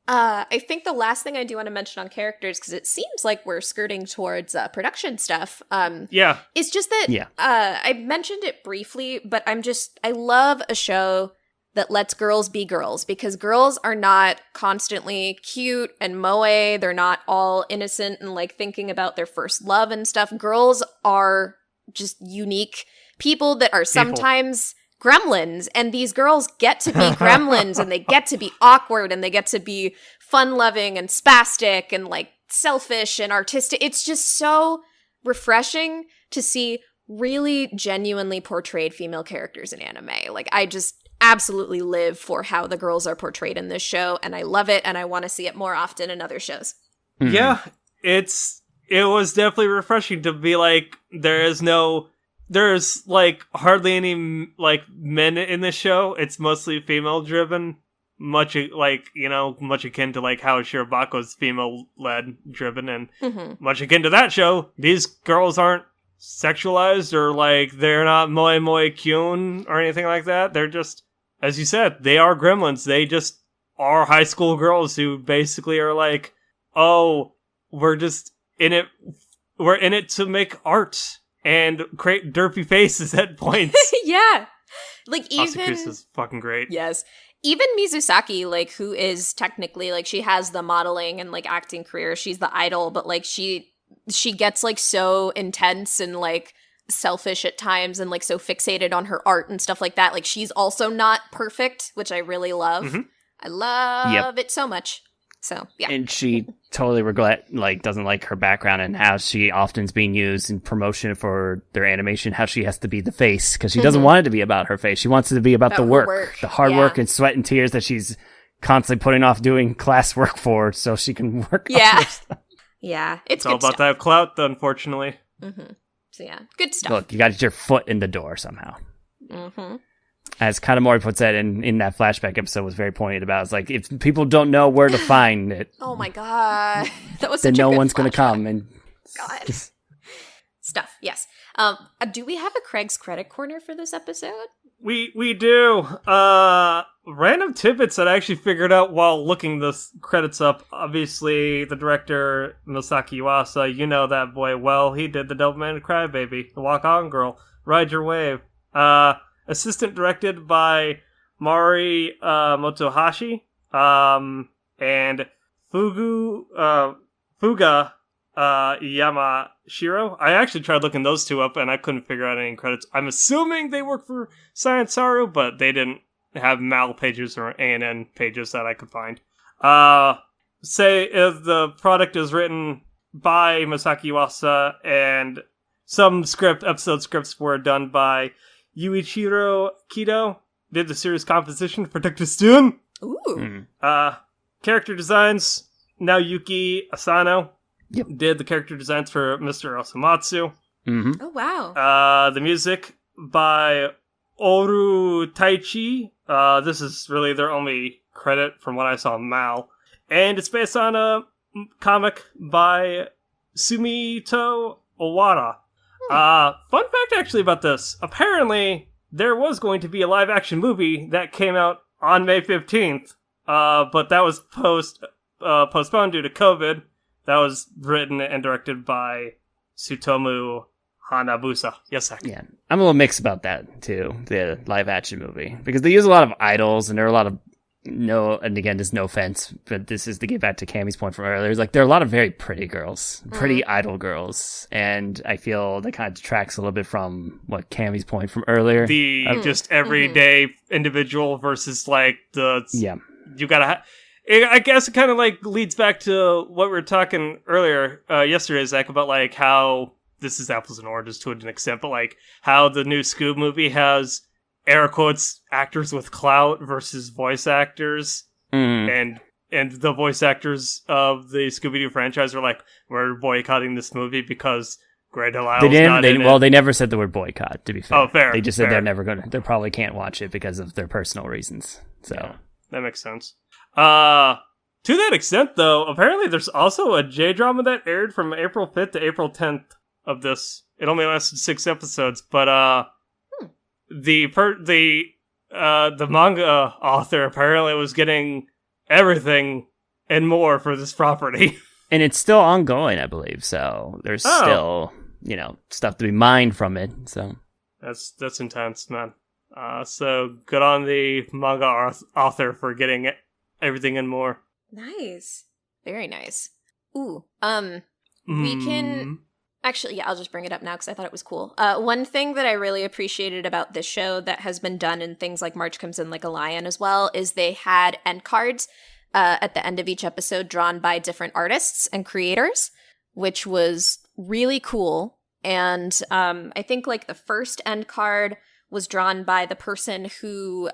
I think the last thing I do want to mention on characters, because it seems like we're skirting towards production stuff. Is just that I mentioned it briefly, but I love a show that lets girls be girls, because girls are not constantly cute and moe. They're not all innocent and like thinking about their first love and stuff. Girls are just unique people that are sometimes gremlins, and these girls get to be gremlins and they get to be awkward and they get to be fun-loving and spastic and like selfish and artistic. It's just so refreshing to see really genuinely portrayed female characters in anime. Like, I just absolutely live for how the girls are portrayed in this show, and I love it, and I want to see it more often in other shows. Mm-hmm. Yeah, it was definitely refreshing to be like, there's like hardly any like men in this show. It's mostly female driven, much akin to like how Shirabako's female led driven, and much akin to that show. These girls aren't sexualized or like they're not moe moe kyun or anything like that. They're just, as you said, they are gremlins. They just are high school girls who basically are like, oh, we're just in it. We're in it to make art and create derpy faces at points. Yeah. Like, even Asakusa's fucking great. Yes. Even Mizusaki, like, who is technically, like, she has the modeling and, like, acting career. She's the idol, but, like, she gets, like, so intense and, like, selfish at times and, like, so fixated on her art and stuff like that. Like, she's also not perfect, which I really love. Mm-hmm. I love it so much. So, yeah. And she totally doesn't like her background and how she often is being used in promotion for their animation, how she has to be the face, because she doesn't want it to be about her face. She wants it to be about the work, the hard work and sweat and tears that she's constantly putting off doing classwork for so she can work on her stuff. Yeah, it's all about that clout, unfortunately. Mm-hmm. So, yeah, good stuff. Look, you got your foot in the door somehow. Mm-hmm. As Kanamori puts it in that flashback episode, was very pointed about. It's like, if people don't know where to find it, oh my god, that was then such no a good one's going to come. And God, stuff. Yes. Do we have a Craig's credit corner for this episode? We do. Random tidbits that I actually figured out while looking the credits up. Obviously, the director Masaki Yuasa, you know that boy well. He did the Doubleminded Crybaby, the Walk On Girl, Ride Your Wave. Assistant directed by Mari Motohashi, and Fuga Yamashiro. I actually tried looking those two up, and I couldn't figure out any credits. I'm assuming they work for Science Saru, but they didn't have MAL pages or ANN pages that I could find. Say if the product is written by Masaki Yuasa, and some episode scripts were done by Yuichiro Kido, did the series composition for Dr. Stone. Ooh. Character designs, Naoyuki Asano. Yep. Did the character designs for Mr. Osamatsu. Mm-hmm. Oh, wow. The music by Oru Taichi. This is really their only credit from what I saw in MAL. And it's based on a comic by Sumito Owara. Fun fact actually about this. Apparently, there was going to be a live-action movie that came out on May 15th, but that was postponed due to COVID. That was written and directed by Tsutomu Hanabusa. Yes, Zach. Yeah, I'm a little mixed about that, too, the live-action movie, because they use a lot of idols, and there are a lot of and again, there's no offense, but this is to get back to Cammy's point from earlier. It's like, there are a lot of very pretty girls, pretty idol girls, and I feel that kind of detracts a little bit from what Cammy's point from earlier. The just everyday individual versus like you gotta I guess it kind of like leads back to what we were talking earlier yesterday, Zach, about like how this is apples and oranges to an extent, but like how the new Scoob movie has air quotes actors with clout versus voice actors, and the voice actors of the Scooby-Doo franchise are like, we're boycotting this movie because Greg Delisle's not in it. They never said the word boycott, to be fair. Oh, fair. They just said they probably can't watch it because of their personal reasons. So yeah, that makes sense. To that extent, though, apparently there's also a J-drama that aired from April 5th to April 10th of this. It only lasted 6 episodes, but the manga author apparently was getting everything and more for this property. And it's still ongoing, I believe. So there's still, stuff to be mined from it. So that's intense, man. So good on the manga author for getting everything and more. Nice. Very nice. Ooh. We can... Actually, yeah, I'll just bring it up now because I thought it was cool. One thing that I really appreciated about this show that has been done in things like March Comes In Like a Lion as well is they had end cards at the end of each episode drawn by different artists and creators, which was really cool. And I think like the first end card was drawn by the person who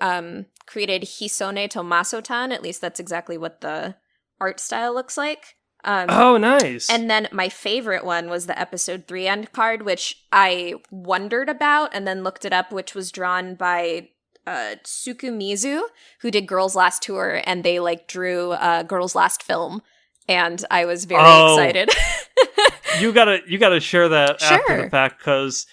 created Hisone Tomaso-tan. At least that's exactly what the art style looks like. Oh, nice. And then my favorite one was the episode 3 end card, which I wondered about and then looked it up, which was drawn by Tsukumizu, who did Girls' Last Tour, and they like drew Girls' Last Film, and I was very excited. You gotta share that after the fact, because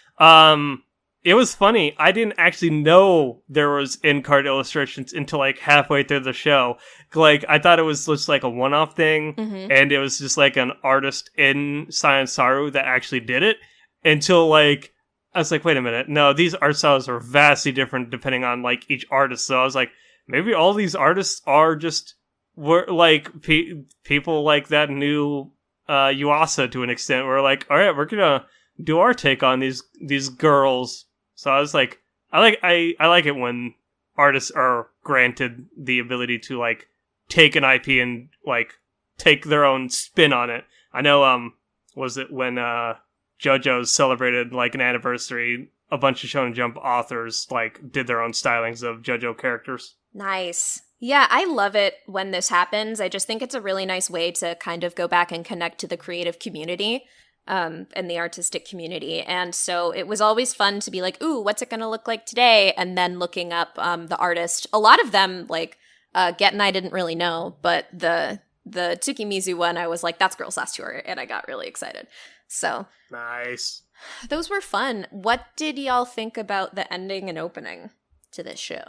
it was funny. I didn't actually know there was in-card illustrations until like halfway through the show. Like, I thought it was just like a one-off thing, and it was just like an artist in Science Saru that actually did it, until like, I was like, wait a minute, no, these art styles are vastly different depending on like each artist. So I was like, maybe all these artists are just people like that new Yuasa to an extent. We're like, all right, we're gonna do our take on these girls. So I was like, I like it when artists are granted the ability to like take an IP and like take their own spin on it. I know was it when JoJo celebrated like an anniversary, a bunch of Shonen Jump authors like did their own stylings of JoJo characters. Nice. Yeah, I love it when this happens. I just think it's a really nice way to kind of go back and connect to the creative community. And the artistic community. And so it was always fun to be like, ooh, what's it going to look like today? And then looking up the artist. A lot of them, like, Get and I didn't really know, but the Tsukimizu one, I was like, that's Girls' Last Tour, and I got really excited. So nice. Those were fun. What did y'all think about the ending and opening to this show?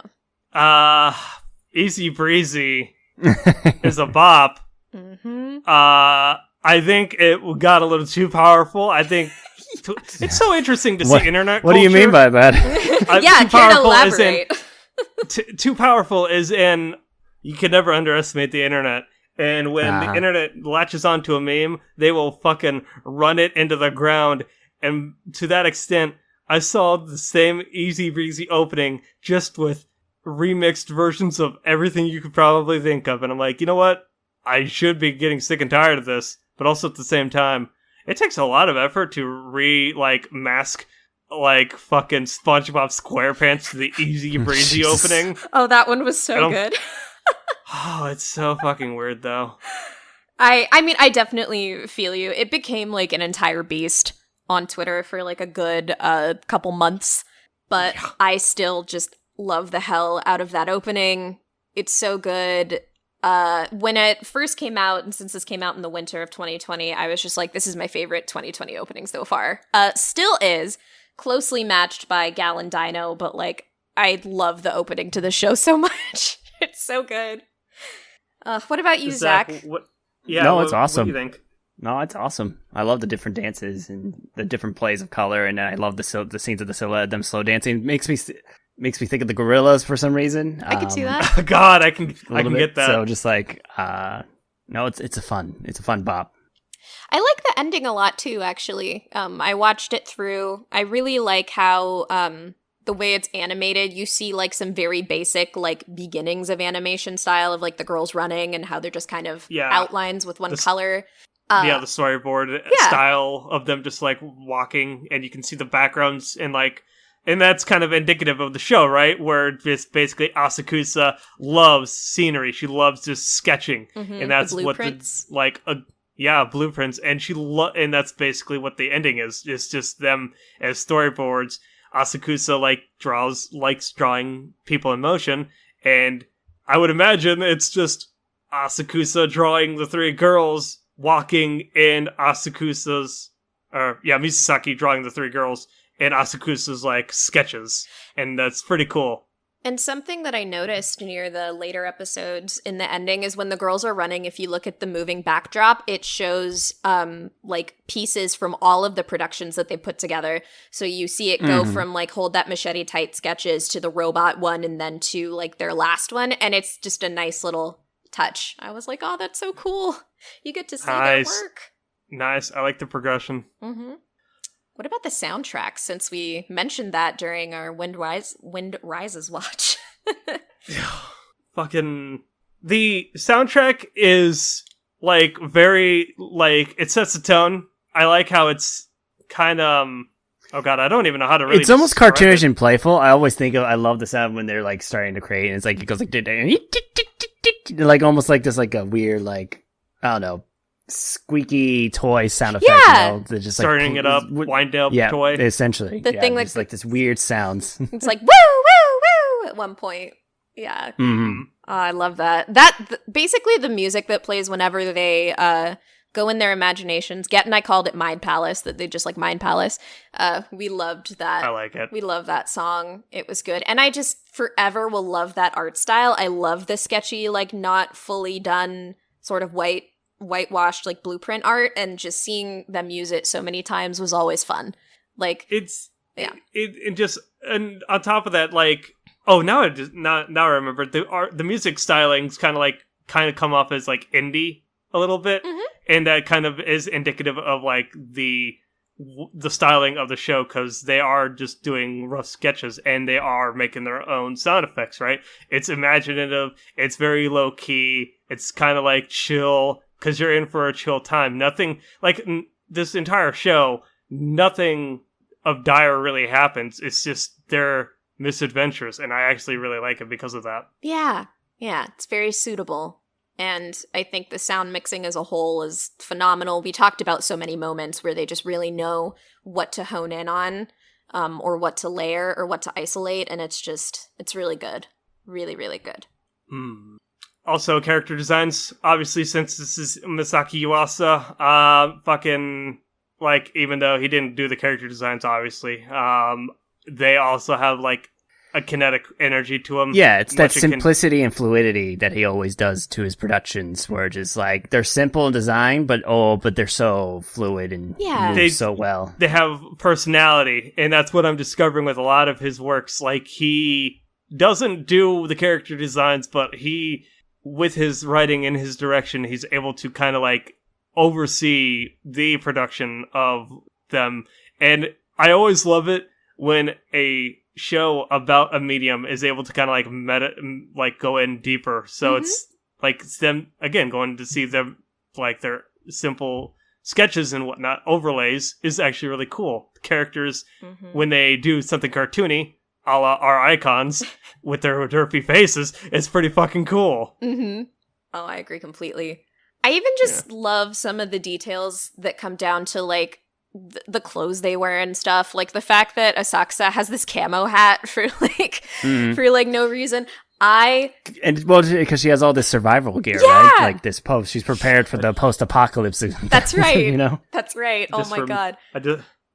Easy Breezy is a bop. I think it got a little too powerful. I think it's so interesting to see internet culture. What do you mean by that? Yeah, can't elaborate. Too powerful is in, you can never underestimate the internet. And when the internet latches onto a meme, they will fucking run it into the ground. And to that extent, I saw the same Easy Breezy opening just with remixed versions of everything you could probably think of. And I'm like, you know what? I should be getting sick and tired of this. But also at the same time, it takes a lot of effort to mask like fucking SpongeBob SquarePants to the Easy Breezy opening. Oh, that one was so good. Oh, it's so fucking weird though. I mean, I definitely feel you. It became like an entire beast on Twitter for like a good couple months, but yeah. I still just love the hell out of that opening. It's so good. When it first came out, and since this came out in the winter of 2020, I was just like, this is my favorite 2020 opening so far. Still is, closely matched by Gal and Dino, but like, I love the opening to the show so much. It's so good. What about you, Zach? It's awesome. What do you think? No, it's awesome. I love the different dances and the different plays of color, and I love the scenes of the silhouette, them slow dancing. Makes me think of the Gorillas for some reason. I can see that. God, I can get that. So just like, no, it's a fun bop. I like the ending a lot too, actually. I watched it through. I really like how the way it's animated. You see like some very basic like beginnings of animation style of like the girls running and how they're just kind of outlines with one color. The storyboard style of them just like walking, and you can see the backgrounds and like. And that's kind of indicative of the show, right? Where just basically Asakusa loves scenery. She loves just sketching. And that's what blueprints. And and that's basically what the ending is. It's just them as storyboards. Asakusa likes drawing people in motion. And I would imagine it's just Asakusa drawing the three girls walking in Misasaki drawing the three girls. And Asakusa's like sketches, and that's pretty cool. And something that I noticed near the later episodes in the ending is when the girls are running, if you look at the moving backdrop, it shows like pieces from all of the productions that they put together. So you see it go from like Hold That Machete Tight sketches to the robot one and then to like their last one. And it's just a nice little touch. I was like, oh, that's so cool. You get to see their work. Nice. I like the progression. Mm-hmm. What about the soundtrack, since we mentioned that during our Wind Rises watch? Fucking... The soundtrack is, like, very, like, it sets the tone. I like how it's kind of... oh god, I don't even know how to really... It's almost cartoonish and playful. I always think of... I love the sound when they're, like, starting to create, and it's like, it goes like... like, almost like this, like, a weird, like, I don't know, squeaky toy sound effect. Yeah. You know? They're just starting it up, wind up toy. Essentially. The thing just like this weird sounds. It's like, woo, woo, woo, at one point. Yeah. Mm-hmm. I love that. Basically the music that plays whenever they go in their imaginations. Get and I called it Mind Palace, that they just like Mind Palace. We loved that. I like it. We love that song. It was good. And I just forever will love that art style. I love the sketchy, like not fully done sort of whitewashed like blueprint art, and just seeing them use it so many times was always fun. Like and on top of that, like, oh, now I remember the music stylings kind of come off as like indie a little bit, and that kind of is indicative of like the styling of the show, because they are just doing rough sketches and they are making their own sound effects, right? It's imaginative, it's very low key, it's kind of like chill, because you're in for a chill time. Nothing, like, this entire show, nothing of dire really happens. It's just their misadventures, and I actually really like it because of that. Yeah, it's very suitable. And I think the sound mixing as a whole is phenomenal. We talked about so many moments where they just really know what to hone in on, or what to layer, or what to isolate, and it's really good. Really, really good. Also, character designs, obviously, since this is Masaki Yuasa, fucking, like, even though he didn't do the character designs, obviously, they also have, like, a kinetic energy to them. Yeah, it's that simplicity and fluidity that he always does to his productions, where just, like, they're simple in design, but they're so fluid and move so well. They have personality, and that's what I'm discovering with a lot of his works. Like, he doesn't do the character designs, but he... with his writing and his direction, he's able to kind of like oversee the production of them. And I always love it when a show about a medium is able to kind of like go in deeper. So it's like them, again, going to see them, like their simple sketches and whatnot, overlays, is actually really cool. The characters, when they do something cartoony, a la our icons with their derpy faces, it's pretty fucking cool. Oh, I agree completely. I even just love some of the details that come down to like the clothes they wear and stuff. Like the fact that Asakusa has this camo hat for no reason. Because she has all this survival gear, right? Like this she's prepared for the post-apocalypse. That's right. You know? That's right. Oh my god.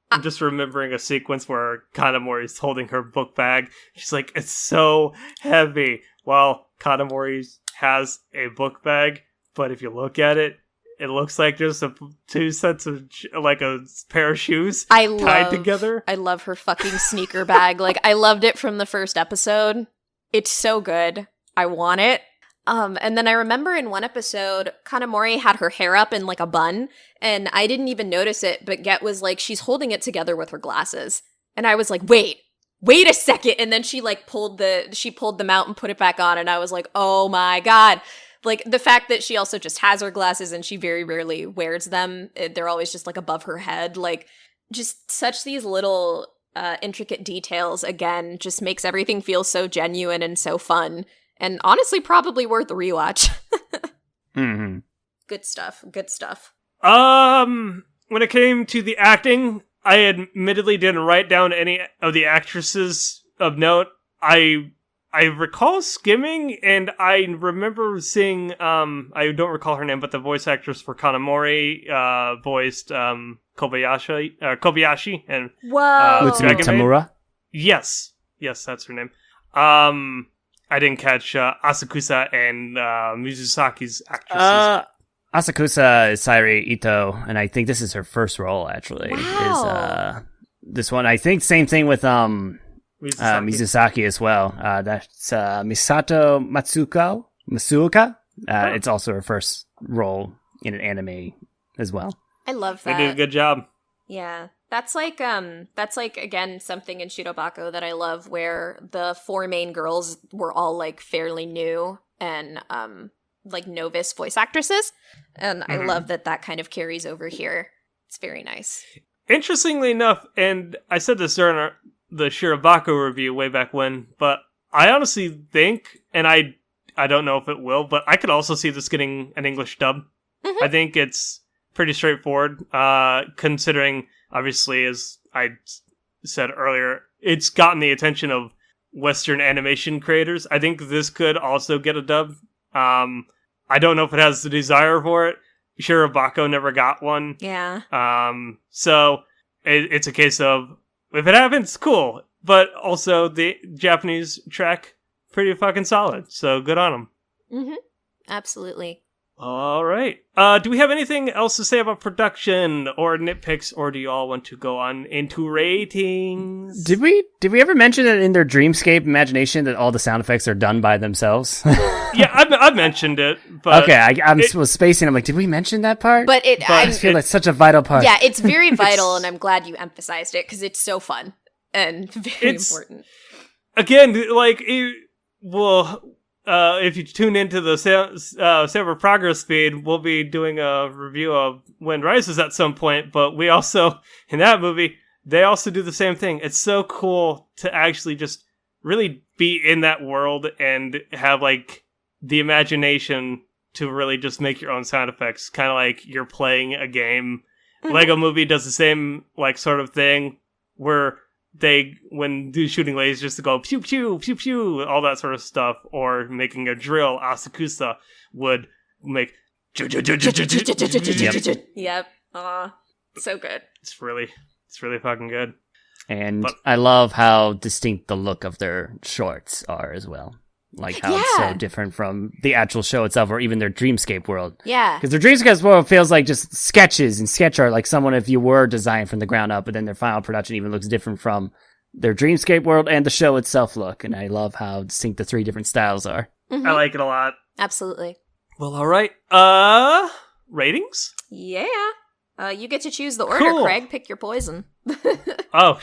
I'm just remembering a sequence where Kanamori's holding her book bag. She's like, it's so heavy. Well, Kanamori has a book bag, but if you look at it, it looks like there's two sets of, like, a pair of shoes tied together. I love her fucking sneaker bag. Like, I loved it from the first episode. It's so good. I want it. And then I remember in one episode, Kanamori had her hair up in like a bun, and I didn't even notice it, but Get was like, she's holding it together with her glasses. And I was like, wait a second. And then she like pulled them out and put it back on, and I was like, oh my god. Like the fact that she also just has her glasses and she very rarely wears them. They're always just like above her head. Like just such these little intricate details, again, just makes everything feel so genuine and so fun. And honestly, probably worth a rewatch. Good stuff. When it came to the acting, I admittedly didn't write down any of the actresses of note. I recall skimming, and I remember seeing, I don't recall her name, but the voice actress for Kanamori voiced Kobayashi and Whoa. Utsumi Tamura? Yes, that's her name. I didn't catch Asakusa and Mizusaki's actresses. Asakusa is Sairi Ito, and I think this is her first role, actually. Wow. Is this one. I think same thing with Mizusaki as well. That's Misato Masuoka. It's also her first role in an anime as well. I love that. They did a good job. Yeah. That's like again something in Shirobako that I love, where the 4 main girls were all like fairly new and like novice voice actresses, and I love that kind of carries over here. It's very nice. Interestingly enough, and I said this during the Shirobako review way back when, but I honestly think, and I don't know if it will, but I could also see this getting an English dub. Mm-hmm. I think it's pretty straightforward, considering, obviously, as I said earlier, it's gotten the attention of Western animation creators. I think this could also get a dub. I don't know if it has the desire for it. Shirobako never got one. Yeah. So it's a case of, if it happens, cool. But also, the Japanese track, pretty fucking solid. So good on them. Mm-hmm. Absolutely. All right. Do we have anything else to say about production or nitpicks, or do you all want to go on into ratings? Did we ever mention that in their Dreamscape imagination that all the sound effects are done by themselves? Yeah, I've mentioned it. But okay, I was spacing. I'm like, did we mention that part? But I just feel like such a vital part. Yeah, it's very vital, and I'm glad you emphasized it because it's so fun and very important. Again, like, if you tune into the Saber Progress feed, we'll be doing a review of Wind Rises at some point, but we also, in that movie, they also do the same thing. It's so cool to actually just really be in that world and have, like, the imagination to really just make your own sound effects, kind of like you're playing a game. Lego Movie does the same, like, sort of thing, where when do shooting lasers, just to go pew pew pew pew, all that sort of stuff, or making a drill, Asakusa would make. Yep. So good. It's really fucking good. And I love how distinct the look of their shorts are as well. Like how it's so different from the actual show itself, or even their Dreamscape world. Yeah. Because their Dreamscape world feels like just sketches and sketch art, like someone if you were designed from the ground up, but then their final production even looks different from their Dreamscape world and the show itself look. And I love how distinct the 3 different styles are. Mm-hmm. I like it a lot. Absolutely. Well, all right. Ratings? Yeah. You get to choose the order, cool. Craig. Pick your poison. Oh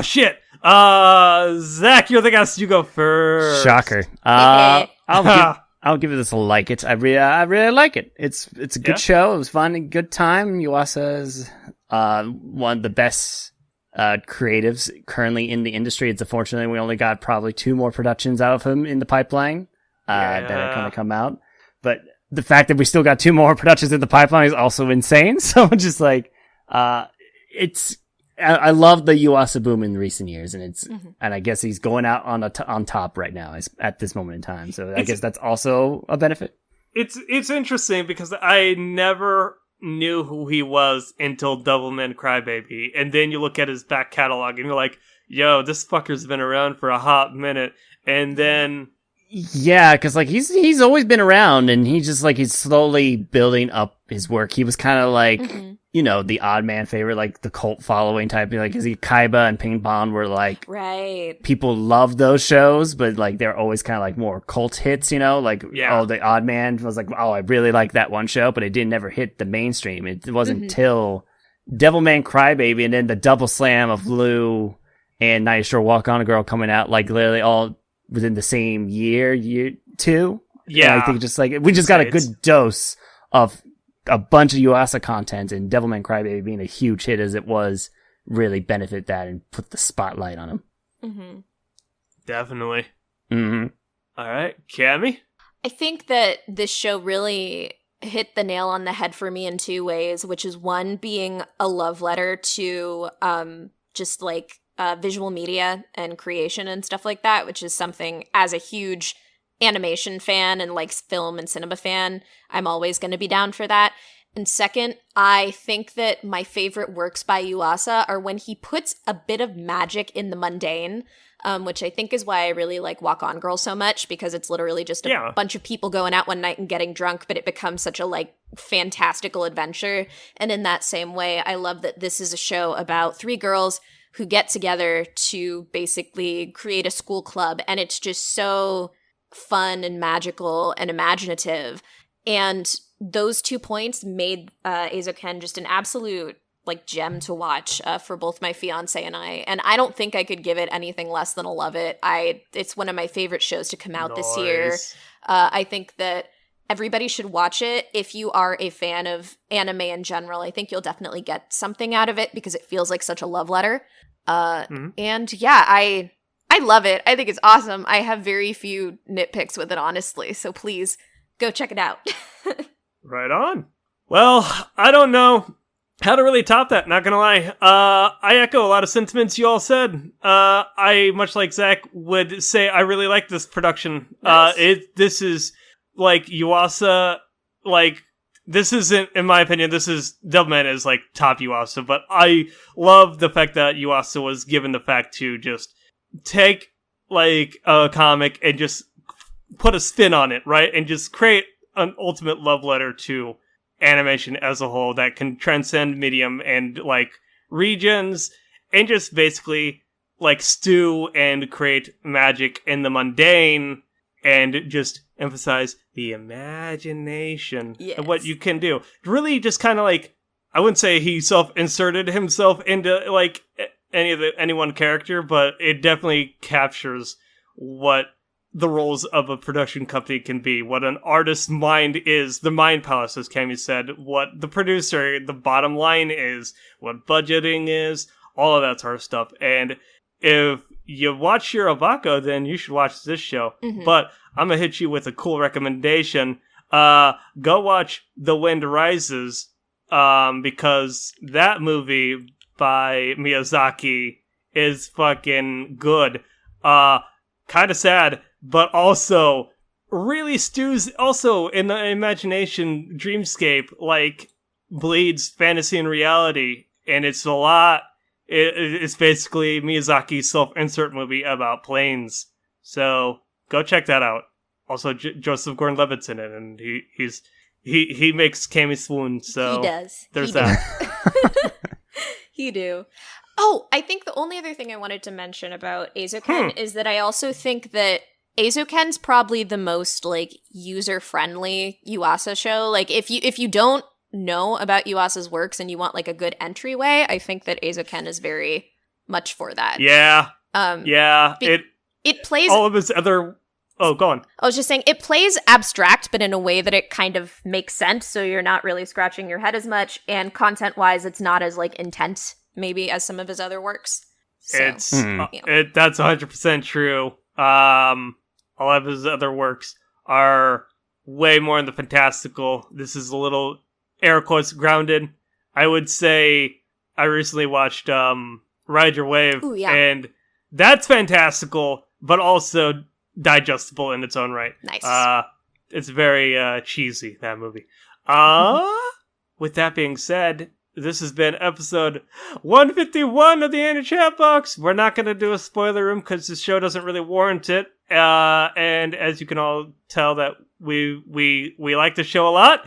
shit. Zach, you're the guest. You go first. Shocker. I'll give this a like it. I really like it. It's a good show. It was fun and good time. Yuasa is one of the best creatives currently in the industry. It's unfortunately we only got probably 2 more productions out of him in the pipeline that are going to come out. But the fact that we still got 2 more productions in the pipeline is also insane. So just like I love the Yuasa boom in recent years, and and I guess he's going out on top right now at this moment in time. So I guess that's also a benefit. It's interesting because I never knew who he was until Devilman Crybaby, and then you look at his back catalog and you're like, "Yo, this fucker's been around for a hot minute." And then because like he's always been around, and he's slowly building up his work. He was kind of like. You know, the odd man favorite, like the cult following type, like, cause Kaiba and Ping Pong were like, right. People love those shows, but like, they're always kind of like more cult hits, you know, like, oh, the odd man was like, oh, I really like that one show, but it didn't ever hit the mainstream. It wasn't until Devilman Crybaby and then the double slam of Blue and Night Shore Walk On a Girl coming out, like literally all within the same year 2. Yeah. And I think just like, we just got a good dose of a bunch of Yuasa content, and Devilman Crybaby being a huge hit as it was really benefit that and put the spotlight on him. Mm-hmm. Definitely. Mm-hmm. All right, Cammy? I think that this show really hit the nail on the head for me in 2 ways, which is one being a love letter to just like visual media and creation and stuff like that, which is something as a huge animation fan and like film and cinema fan, I'm always going to be down for that. And second, I think that my favorite works by Yuasa are when he puts a bit of magic in the mundane. which I think is why I really like Walk On Girl so much, because it's literally just a bunch of people going out one night and getting drunk, but it becomes such a like fantastical adventure. And in that same way, I love that this is a show about 3 girls who get together to basically create a school club, and it's just so fun and magical and imaginative. And those 2 points made Eizouken just an absolute like gem to watch for both my fiance and I. And I don't think I could give it anything less than a love it. It's one of my favorite shows to come out this year. I think that everybody should watch it. If you are a fan of anime in general, I think you'll definitely get something out of it because it feels like such a love letter. And yeah, I love it. I think it's awesome. I have very few nitpicks with it, honestly. So please go check it out. Right on. Well, I don't know how to really top that, not gonna lie. I echo a lot of sentiments you all said. I, much like Zach, would say I really like this production. Nice. This is, like, Yuasa, like, this isn't, in my opinion, Devilman is, like, top Yuasa, but I love the fact that Yuasa was given the fact to just take, like, a comic and just put a spin on it, right? And just create an ultimate love letter to animation as a whole that can transcend medium and like regions and just basically like stew and create magic in the mundane and just emphasize the imagination of what you can do. Really just kind of like, I wouldn't say he self-inserted himself into like any one character, but it definitely captures what the roles of a production company can be, what an artist's mind is, the mind palace, as Cammy said, what the producer, the bottom line is, what budgeting is, all of that sort of stuff. And if you watch Shirobako, then you should watch this show. Mm-hmm. But I'm gonna hit you with a cool recommendation. Go watch The Wind Rises, because that movie by Miyazaki is fucking good. Kind of sad, but also really stews also in the imagination dreamscape, like bleeds fantasy and reality, and it's a lot. It's basically Miyazaki's self-insert movie about planes. So go check that out. Also, Joseph Gordon-Levitt's in it, and he makes Cammy swoon. So he does. There's that. He do. Oh, I think the only other thing I wanted to mention about Eizouken is that I also think that Eizouken's probably the most like user-friendly Yuasa show. Like if you don't know about Yuasa's works and you want like a good entryway, I think that Eizouken is very much for that. Yeah. It plays all of his other. Oh, go on. I was just saying it plays abstract, but in a way that it kind of makes sense. So you're not really scratching your head as much, and content-wise, it's not as like intense maybe as some of his other works. So, that's 100% true. All of his other works are way more in the fantastical. This is a little air quotes grounded. I would say I recently watched Ride Your Wave, and that's fantastical, but also digestible in its own right. Nice. It's very cheesy, that movie. With that being said, this has been episode 151 of the Annie Chat Box. We're not going to do a spoiler room because this show doesn't really warrant it. And as you can all tell, that we like the show a lot.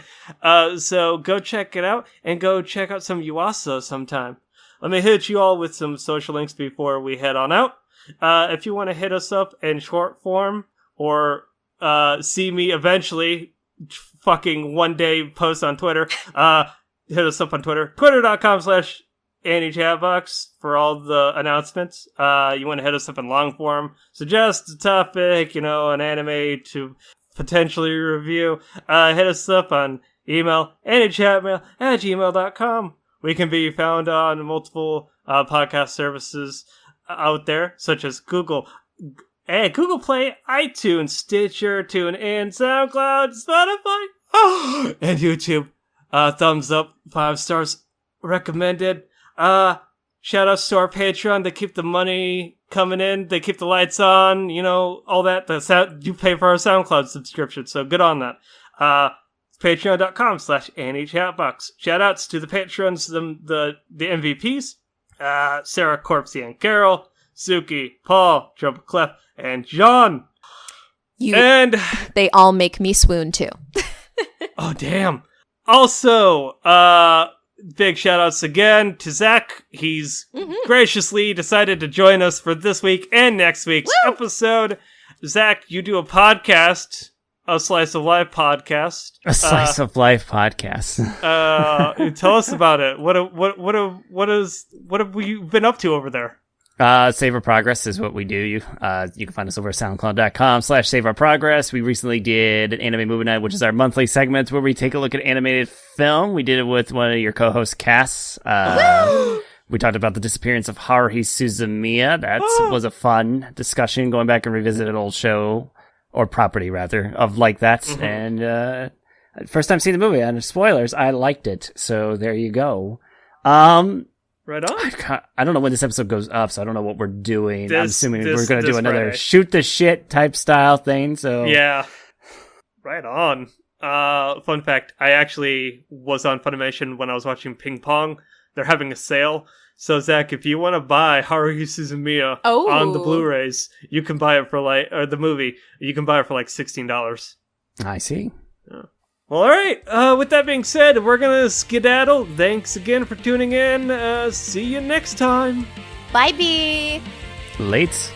So go check it out and go check out some Yuasa sometime. Let me hit you all with some social links before we head on out. If you want to hit us up in short form or see me eventually fucking one day post on Twitter, hit us up on Twitter, twitter.com/AnnieChatbox for all the announcements. You want to hit us up in long form, suggest a topic, an anime to potentially review, hit us up on email, anniechatmail@gmail.com. We can be found on multiple podcast services out there, such as Google Play, iTunes, Stitcher, TuneIn, SoundCloud, Spotify, and YouTube. Thumbs up, 5 stars recommended. Shout outs to our Patreon. They keep the money coming in. They keep the lights on, all that. You pay for our SoundCloud subscription, so good on that. Patreon.com/AnnieChatbox. Shout outs to the patrons, the MVPs. Sarah, CorpsyAnn, Carol, Suki, Paul, TroubleClef, and John. They all make me swoon too. Oh, damn. Also, big shout outs again to Zach. He's graciously decided to join us for this week and next week's episode. Zach, you do a podcast, a Slice of Life podcast. A Slice of Life podcast. Tell us about it. What have we been up to over there? Save Our Progress is what we do. You can find us over at soundcloud.com/Save Our Progress. We recently did an anime movie night, which is our monthly segment where we take a look at animated film. We did it with one of your co-hosts, Kaze. We talked about the disappearance of Haruhi Suzumiya. That was a fun discussion, going back and revisit an old show, or property rather, of like that. And first time seeing the movie, and spoilers, I liked it. So there you go. Right on. I don't know when this episode goes up, so I don't know what we're doing. I'm assuming we're going to do another Friday. shoot the shit type style thing. So yeah, right on. Fun fact: I actually was on Funimation when I was watching Ping Pong. They're having a sale. So Zach, if you want to buy Haruhi Suzumiya on the Blu-rays, you can buy it for or the movie. You can buy it for like $16. I see. Yeah. Well, all right. With that being said, we're going to skedaddle. Thanks again for tuning in. See you next time. Bye, B. Late.